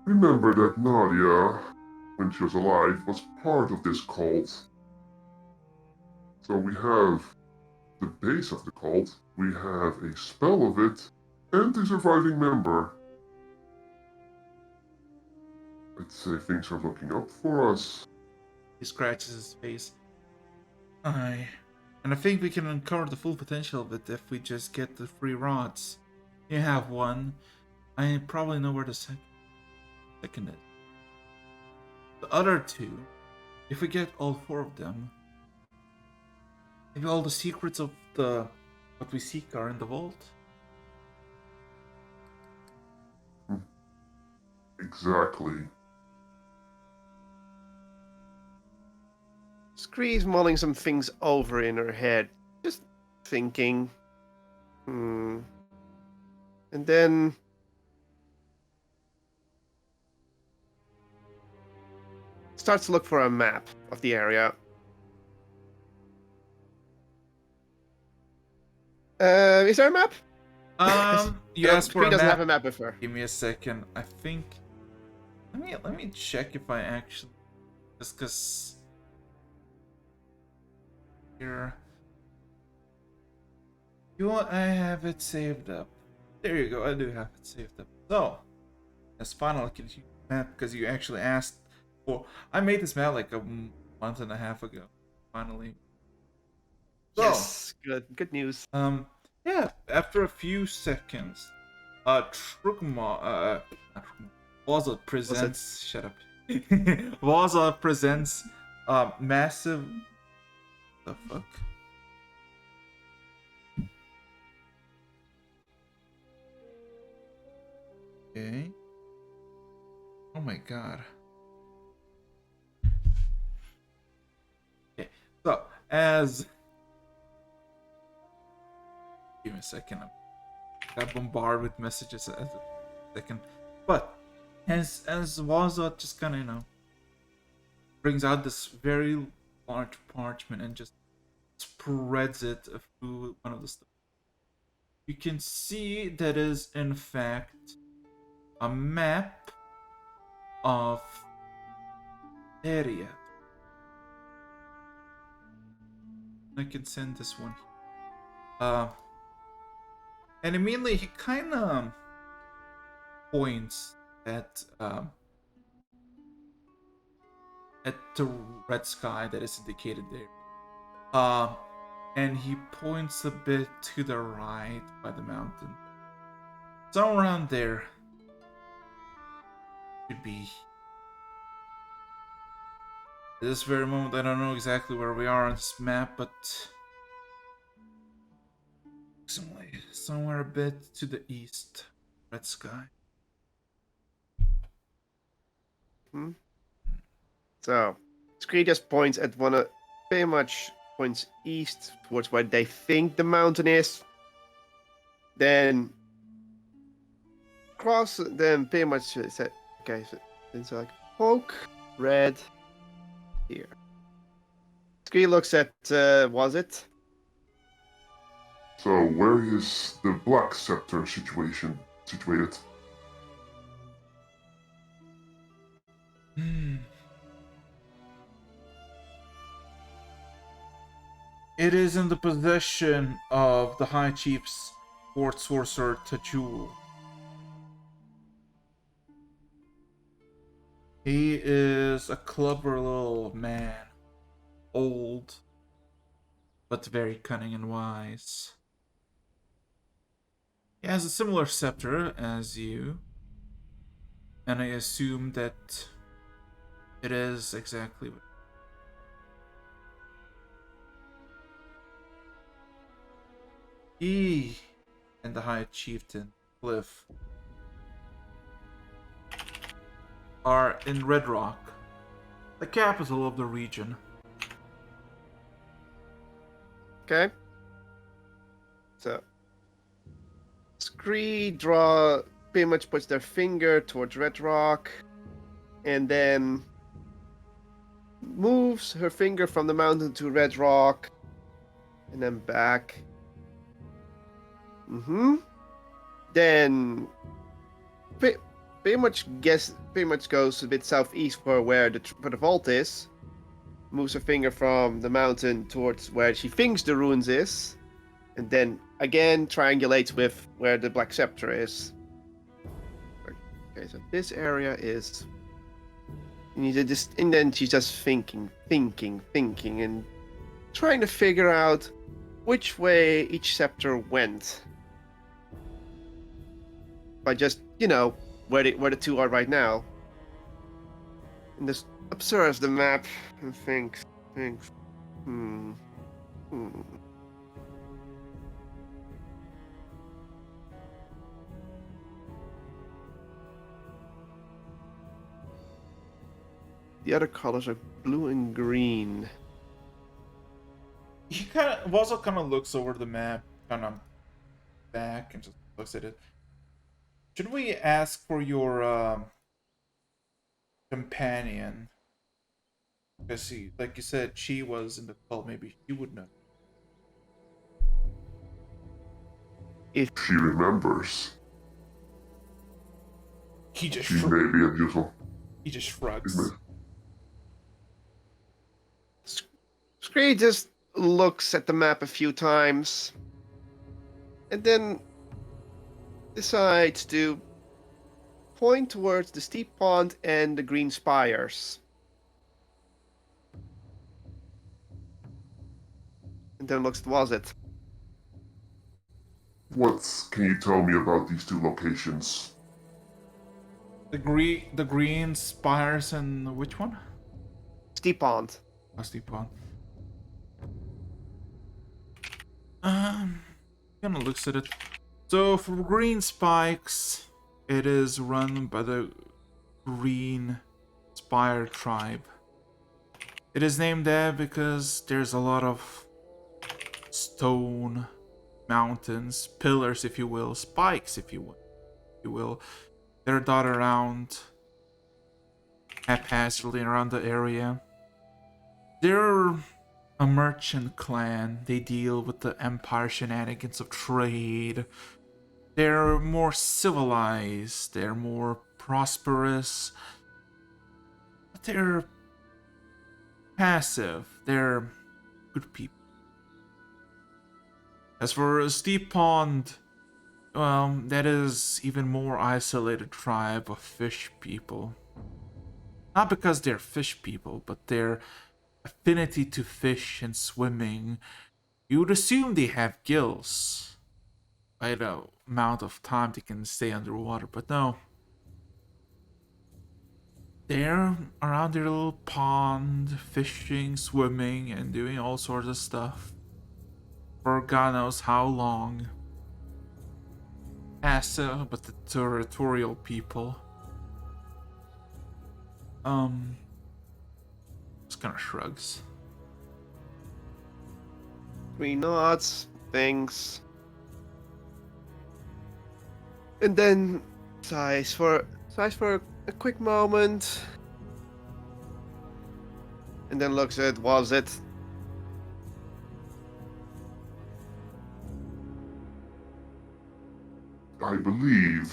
Speaker 7: Remember that Nadia, when she was alive, was part of this cult. So we have the base of the cult, we have a spell of it, and a surviving member. I'd say things are looking up for us.
Speaker 1: He scratches his face. And I think we can uncover the full potential of it if we just get the 3 rods. You have one. I probably know where the second is. The other 2, if we get all 4 of them, maybe all the secrets of what we seek are in the vault.
Speaker 7: Exactly.
Speaker 2: Scree's mulling some things over in her head, just thinking. And then starts to look for a map of the area. Is there a map?
Speaker 1: You asked for
Speaker 2: Scree
Speaker 1: a
Speaker 2: doesn't
Speaker 1: map.
Speaker 2: have a map before.
Speaker 1: Give me a second. I think. Let me check if I actually, just cause here. I have it saved up. There you go. I do have it saved up. So, as final map, because you actually asked for. I made this map like a month and a half ago. Finally. So,
Speaker 2: Yes, good news.
Speaker 1: yeah. After a few seconds, Trukma, Waza presents. Shut up. Waza presents massive. The fuck. Okay. Oh my god. Okay. So as. Give me a second. I got bombarded with messages as a second. But as Waza just kind of brings out this very large parchment and just spreads it through one of the stuff. You can see that is in fact a map of area. I can send this one. And immediately he kind of points at the red sky that is indicated there. And he points a bit to the right by the mountain. Somewhere around there should be. At this very moment, I don't know exactly where we are on this map, but somewhere a bit to the east, red sky.
Speaker 2: So, Scree just points at very much points east towards where they think the mountain is. Then pretty much said, okay, so it's like poke red here. Scree looks at was it?
Speaker 7: So where is the Black Scepter situated?
Speaker 1: It is in the possession of the High Chief's Court Sorcerer Tajul. He is a clever little man, old, but very cunning and wise. He has a similar scepter as you, and I assume that it is exactly what. He and the High Chieftain, Cliff, are in Red Rock, The capital of the region.
Speaker 2: Okay. So, Scree pretty much puts their finger towards Red Rock, and then moves her finger from the mountain to Red Rock, and then back. Then pretty much goes a bit southeast for where the vault is. Moves her finger from the mountain towards where she thinks the ruins is, and then again triangulates with where the Black Scepter is. Okay, so this area is. And then she's just thinking, and trying to figure out which way each scepter went. By just, where the two are right now. And just observes the map and thinks. The other colors are blue and green.
Speaker 1: He also kind of looks over the map, kind of back, and just looks at it. Should we ask for your companion? Because like you said, she was in the cult. Maybe she would know.
Speaker 7: If she remembers,
Speaker 1: He just
Speaker 7: she may be unusual.
Speaker 1: He just shrugs.
Speaker 2: Scree just looks at the map a few times, and then decides to point towards the steep pond and the green spires. And then looks towards it.
Speaker 7: What can you tell me about these two locations?
Speaker 1: The green spires and which one?
Speaker 2: Steep pond.
Speaker 1: Oh, steep pond. Kind of looks at it. So for green spikes, it is run by the Green Spire tribe. It is named that because there's a lot of stone mountains, pillars, if you will, spikes, if you will. They're dotted around haphazardly around the area. They're a merchant clan. They deal with the empire shenanigans of trade. They're more civilized. They're more prosperous. But they're passive. They're good people. As for a Steep Pond, that is even more isolated tribe of fish people. Not because they're fish people, but their affinity to fish and swimming. You would assume they have gills by the amount of time they can stay underwater, but no. They're around their little pond, fishing, swimming, and doing all sorts of stuff. For God knows how long. Passive, but the territorial people. Just kind of shrugs.
Speaker 2: Scree nods, thinks. And then sighs for a quick moment. And then looks at was it.
Speaker 7: I believe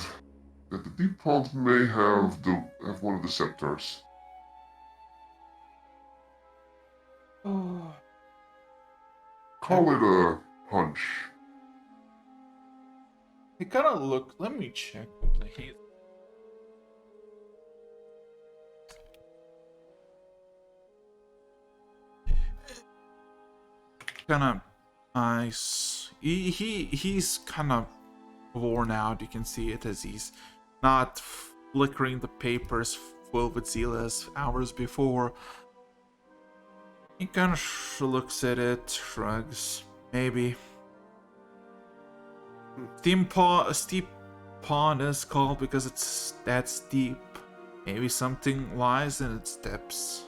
Speaker 7: that the deep pond may have one of the scepters.
Speaker 1: Oh.
Speaker 7: Call it a hunch.
Speaker 1: He kind of look. Let me check quickly. Kind of nice. He's kind of worn out. You can see it as he's not flickering the papers full with zeal as hours before. He kind of looks at it, shrugs. Maybe. Steep pond is called because it's that steep. Maybe something lies in its depths.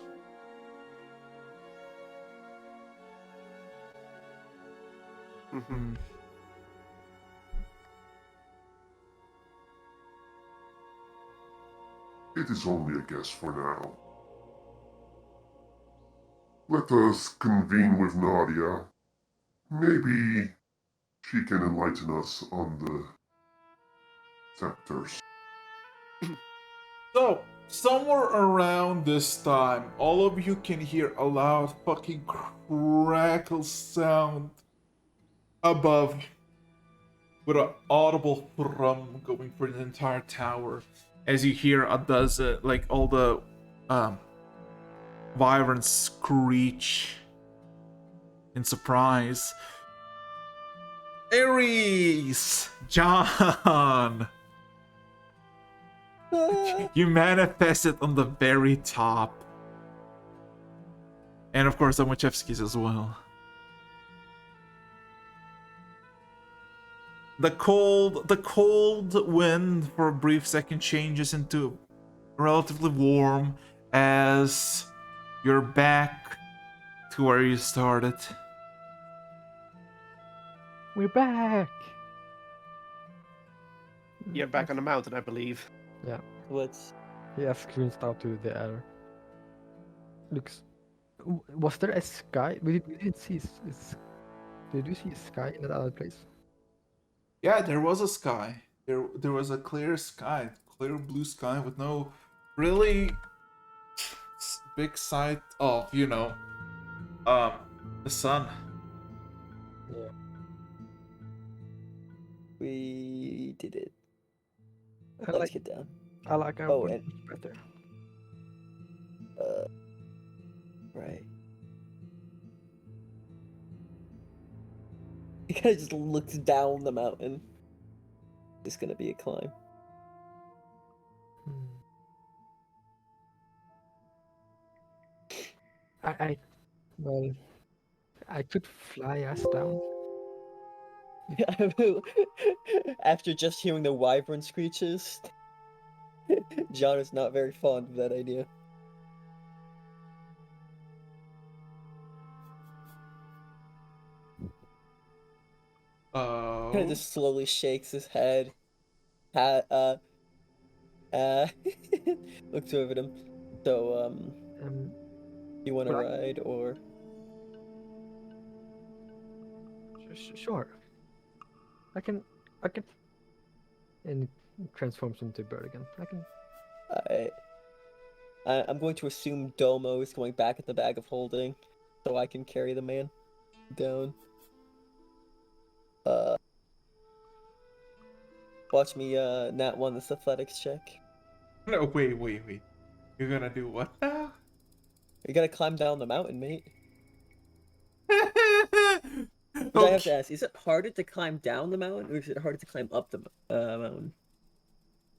Speaker 2: Mhm.
Speaker 7: It is only a guess for now. Let us convene with Nadia. Maybe she can enlighten us on the sectors.
Speaker 1: So, somewhere around this time, all of you can hear a loud fucking crackle sound above with an audible thrum going for the entire tower as you hear a dozen, like all the wyverns screech in surprise. Ares! John! You manifested on the very top. And of course, Wachowski's as well. The cold wind for a brief second changes into relatively warm as you're back to where you started.
Speaker 4: We're back.
Speaker 2: You're back on the mountain, I believe.
Speaker 4: Yeah.
Speaker 3: What's
Speaker 4: He has screens out to the air. Looks. Was there a sky? We didn't see. Did you see a sky in that other place?
Speaker 1: Yeah, there was a sky. There was a clear sky, clear blue sky with no really big sight of, the sun.
Speaker 4: Yeah.
Speaker 3: we did it?
Speaker 4: I
Speaker 3: Let's
Speaker 4: like.
Speaker 3: get down.
Speaker 4: I like our
Speaker 3: Oh,
Speaker 4: one
Speaker 3: and-
Speaker 4: better.
Speaker 3: Right. He kind of just looks down the mountain. It's gonna be a climb.
Speaker 4: Hmm. Well, I could fly us down.
Speaker 3: After just hearing the wyvern screeches, John is not very fond of that idea. Kind of just slowly shakes his head. Looks over at him. So, you want to
Speaker 4: Well,
Speaker 3: ride or?
Speaker 4: Sure. I can. And it transforms into a bird again. I can.
Speaker 3: I'm going to assume Domo is going back at the bag of holding, so I can carry the man down. Watch me nat 1 this athletics check.
Speaker 1: No, wait. You're gonna do what now?
Speaker 3: You gotta climb down the mountain, mate. I have to ask, is it harder to climb down the mountain, or is it harder to climb up the mountain?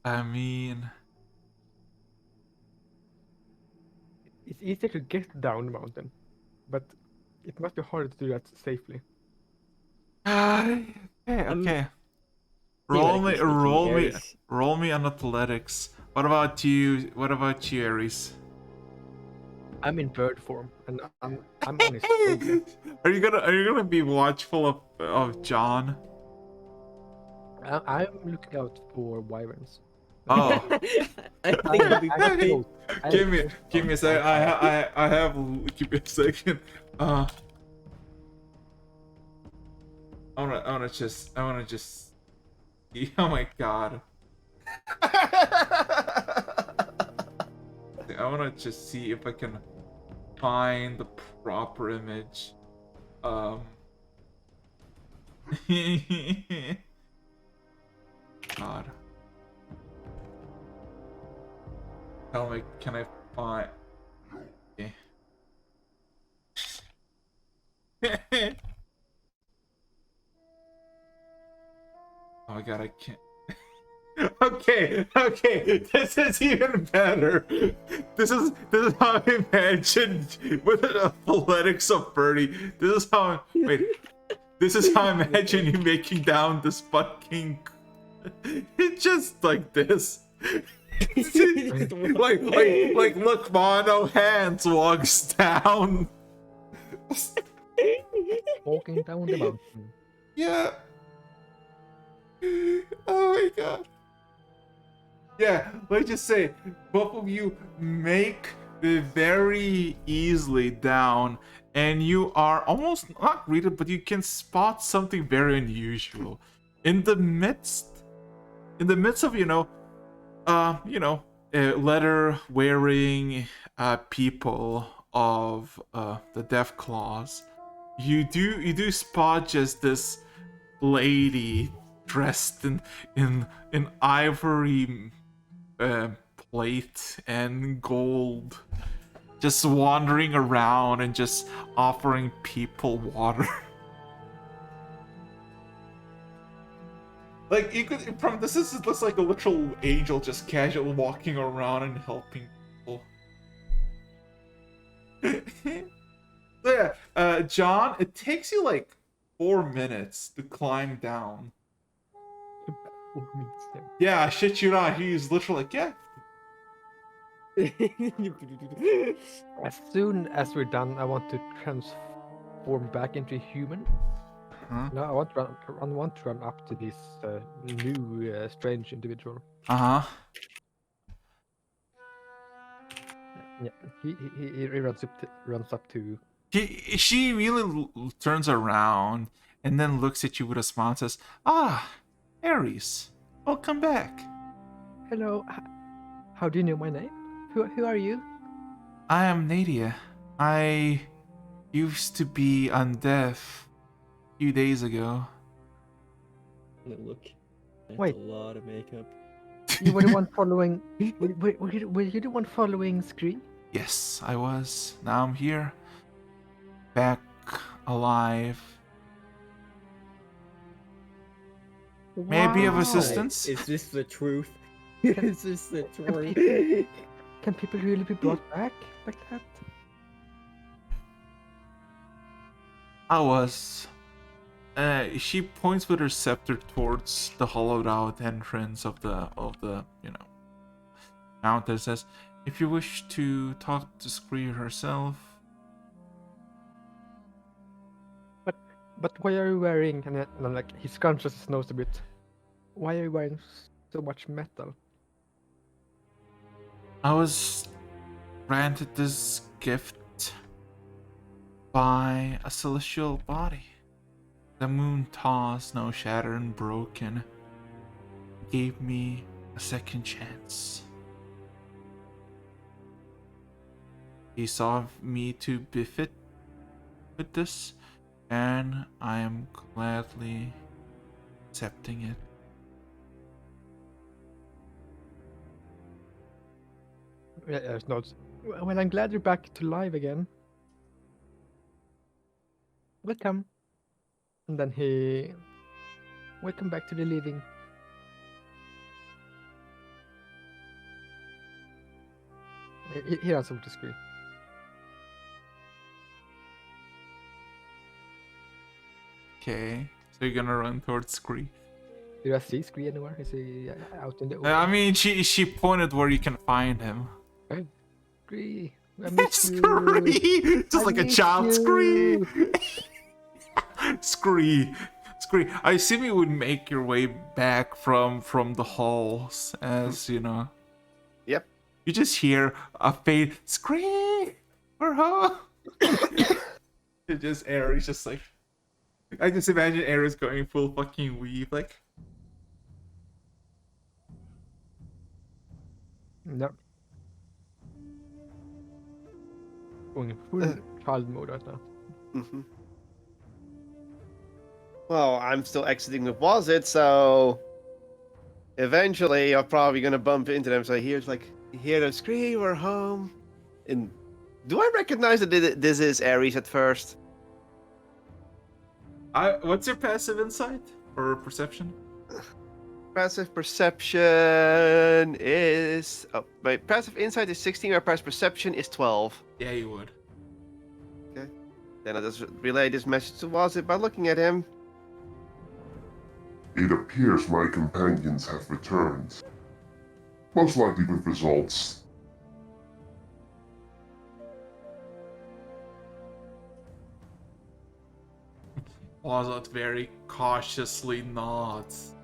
Speaker 1: I mean,
Speaker 4: It's easier to get down the mountain, but it must be harder to do that safely.
Speaker 1: okay. Roll me,
Speaker 3: Theoretically
Speaker 1: roll
Speaker 3: speaking,
Speaker 1: me,
Speaker 3: Ares-
Speaker 1: roll me on athletics. What about you? What about you, Ares?
Speaker 4: I'm in bird form, and I'm on his shoulder.
Speaker 1: Are you gonna be watchful of John?
Speaker 4: I'm looking out for wyverns.
Speaker 1: Oh,
Speaker 3: I think it'll be
Speaker 4: I'm
Speaker 3: funny.
Speaker 4: close.
Speaker 1: give me a second. I have. Give me a second. I wanna just. Oh my god. I wanna just see if I can find the proper image. God. Tell me, can I find? Okay. Oh my god, I can't. Okay, this is even better. This is how I imagined with the athletics of Birdie. This is how this is how I imagine you making down this fucking it's just like this. like look, Mono Hands walks down.
Speaker 4: Walking down the mountain.
Speaker 1: Yeah. Oh my god. Yeah, let's just say both of you make it very easily down, and you are almost not greeted, but you can spot something very unusual in the midst of leather wearing people of the Death Claws. You do spot just this lady dressed in ivory plate and gold, just wandering around and just offering people water. Like you could from this is looks like a literal angel just casually walking around and helping people. So yeah, John, it takes you like 4 minutes to climb down. Yeah, I shit you not. He's literally like, yeah.
Speaker 4: As soon as we're done, I want to transform back into a human.
Speaker 1: Huh?
Speaker 4: No, I want to run up to this new strange individual.
Speaker 1: Uh-huh.
Speaker 4: Yeah, he runs up to.
Speaker 1: She immediately turns around and then looks at you with a smile and says, "Ah, Ares, welcome back.
Speaker 4: Hello, how do you know my name? Who are you?
Speaker 1: I am Nadia. I used to be undeaf a few days ago."
Speaker 3: Look, that's
Speaker 4: Wait.
Speaker 3: a lot of makeup.
Speaker 4: You were the one following. Were you the one following Scree?
Speaker 1: Yes, I was. Now I'm here. Back alive. Maybe of
Speaker 4: Wow.
Speaker 1: assistance?
Speaker 3: Is this the truth? Is this the truth?
Speaker 4: Can people really be brought back like that?
Speaker 1: I was. She points with her scepter towards the hollowed out entrance of the mountain. Says, "If you wish to talk to Scree herself."
Speaker 4: But why are you wearing? And then, like he scrunches his nose a bit. Why are you wearing so much metal?
Speaker 1: I was granted this gift by a celestial body. The moon tossed, no shattered and broken, gave me a second chance. He saw me to be fit with this, and I am gladly accepting it.
Speaker 4: Yeah, nods. Well, I'm glad you're back to life again. Welcome. And then welcome back to the living. He runs over to Scree.
Speaker 1: Okay, so you're gonna run towards Scree.
Speaker 4: Did I see Scree anywhere? Is he out in the open?
Speaker 1: I mean, she pointed where you can find him.
Speaker 4: Scree, I miss you.
Speaker 1: Scree, just
Speaker 4: I
Speaker 1: like a
Speaker 4: miss
Speaker 1: child. Scree,
Speaker 4: you.
Speaker 1: Scree. I assume you would make your way back from the halls, as you know.
Speaker 2: Yep.
Speaker 1: You just hear a faint Scree, we're home. It just Ares, just like I just imagine Ares going full fucking weave, like.
Speaker 4: No. Going full child mode right now.
Speaker 2: Mm-hmm. Well, I'm still exiting with Was It, so eventually I'm probably gonna bump into them. So here's like, hear the scream, we're home. And do I recognize that this is Ares at first?
Speaker 1: What's your passive insight or perception?
Speaker 2: Passive perception is my passive insight is 16. My passive perception is 12.
Speaker 1: Yeah, you would.
Speaker 2: Okay. Then I just relay this message to Was It by looking at him.
Speaker 7: It appears my companions have returned. Most likely with results.
Speaker 1: Wazot very cautiously nods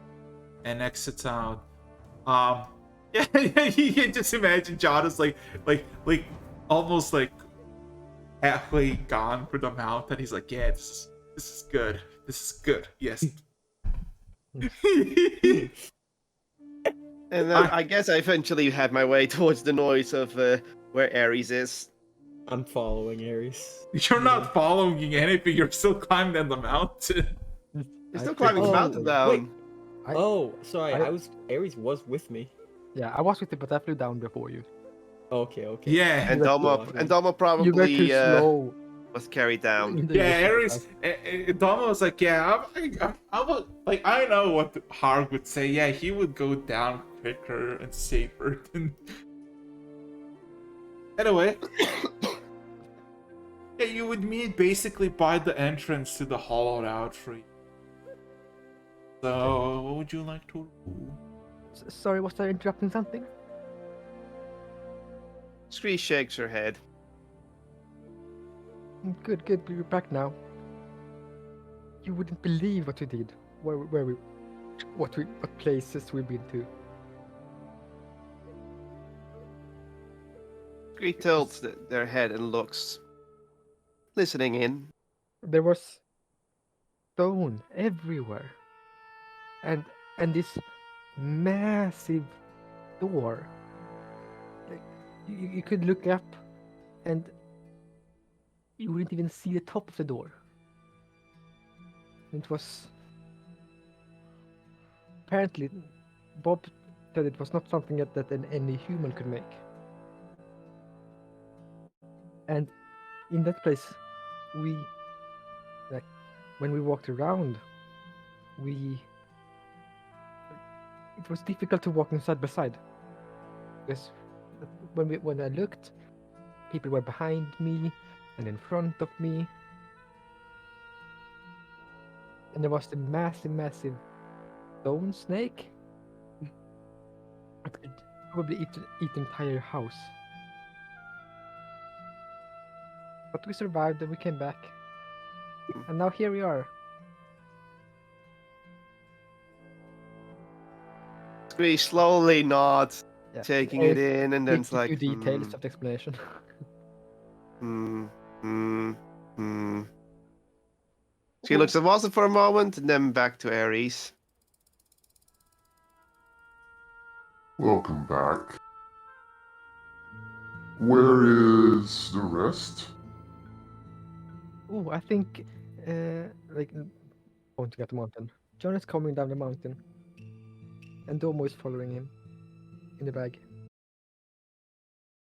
Speaker 1: and exits out. Yeah, you can just imagine John is like almost like halfway gone for the mountain. He's like, yeah, this is good. This is good. Yes.
Speaker 2: And then I guess I eventually had my way towards the noise of where Ares is.
Speaker 3: I'm following Ares.
Speaker 1: You're not following anything. You're still climbing down the mountain.
Speaker 2: He's still climbing the
Speaker 3: Oh,
Speaker 2: mountain down.
Speaker 3: wait.
Speaker 4: I-
Speaker 3: Oh, sorry.
Speaker 4: I-
Speaker 3: Ares was with me.
Speaker 4: Yeah, I was with you, but I flew down before you.
Speaker 3: Okay.
Speaker 1: Yeah.
Speaker 2: And
Speaker 4: You were
Speaker 2: Domo
Speaker 3: too-
Speaker 2: and Domo
Speaker 4: You were
Speaker 2: probably
Speaker 4: too slow.
Speaker 2: was carried down.
Speaker 4: in the
Speaker 1: Yeah,
Speaker 4: initial
Speaker 1: Ares. Dama was like, yeah, like I know what Harg would say. Yeah, he would go down quicker and safer than. Anyway, yeah, you would meet basically by the entrance to the hollowed out tree. So, what would you like to do?
Speaker 4: Sorry, was I interrupting something?
Speaker 2: Scree shakes her head.
Speaker 4: Good, good. We're back now. You wouldn't believe what we did. What places we've been to.
Speaker 2: Scree tilts their head and looks, listening in.
Speaker 4: There was stone everywhere, and this massive door. Like, you could look up, and you wouldn't even see the top of the door. It was apparently Bob said it was not something that any human could make. And in that place, we, like, when we walked around, it was difficult to walk side by side. Because when I looked, people were behind me and in front of me. And there was the massive stone snake. It could probably eat the entire house. But we survived and we came back. And now here we are.
Speaker 2: Scree slowly nods,
Speaker 4: Yeah.
Speaker 2: taking it in, and then
Speaker 4: Gives
Speaker 2: it's
Speaker 4: a
Speaker 2: like,
Speaker 4: few details of the explanation.
Speaker 2: She looks at Watson for a moment, and then back to Ares.
Speaker 7: Welcome back. Where is the rest?
Speaker 4: Oh, I think, pointing at the mountain. John is coming down the mountain, and Domo is following him in the bag.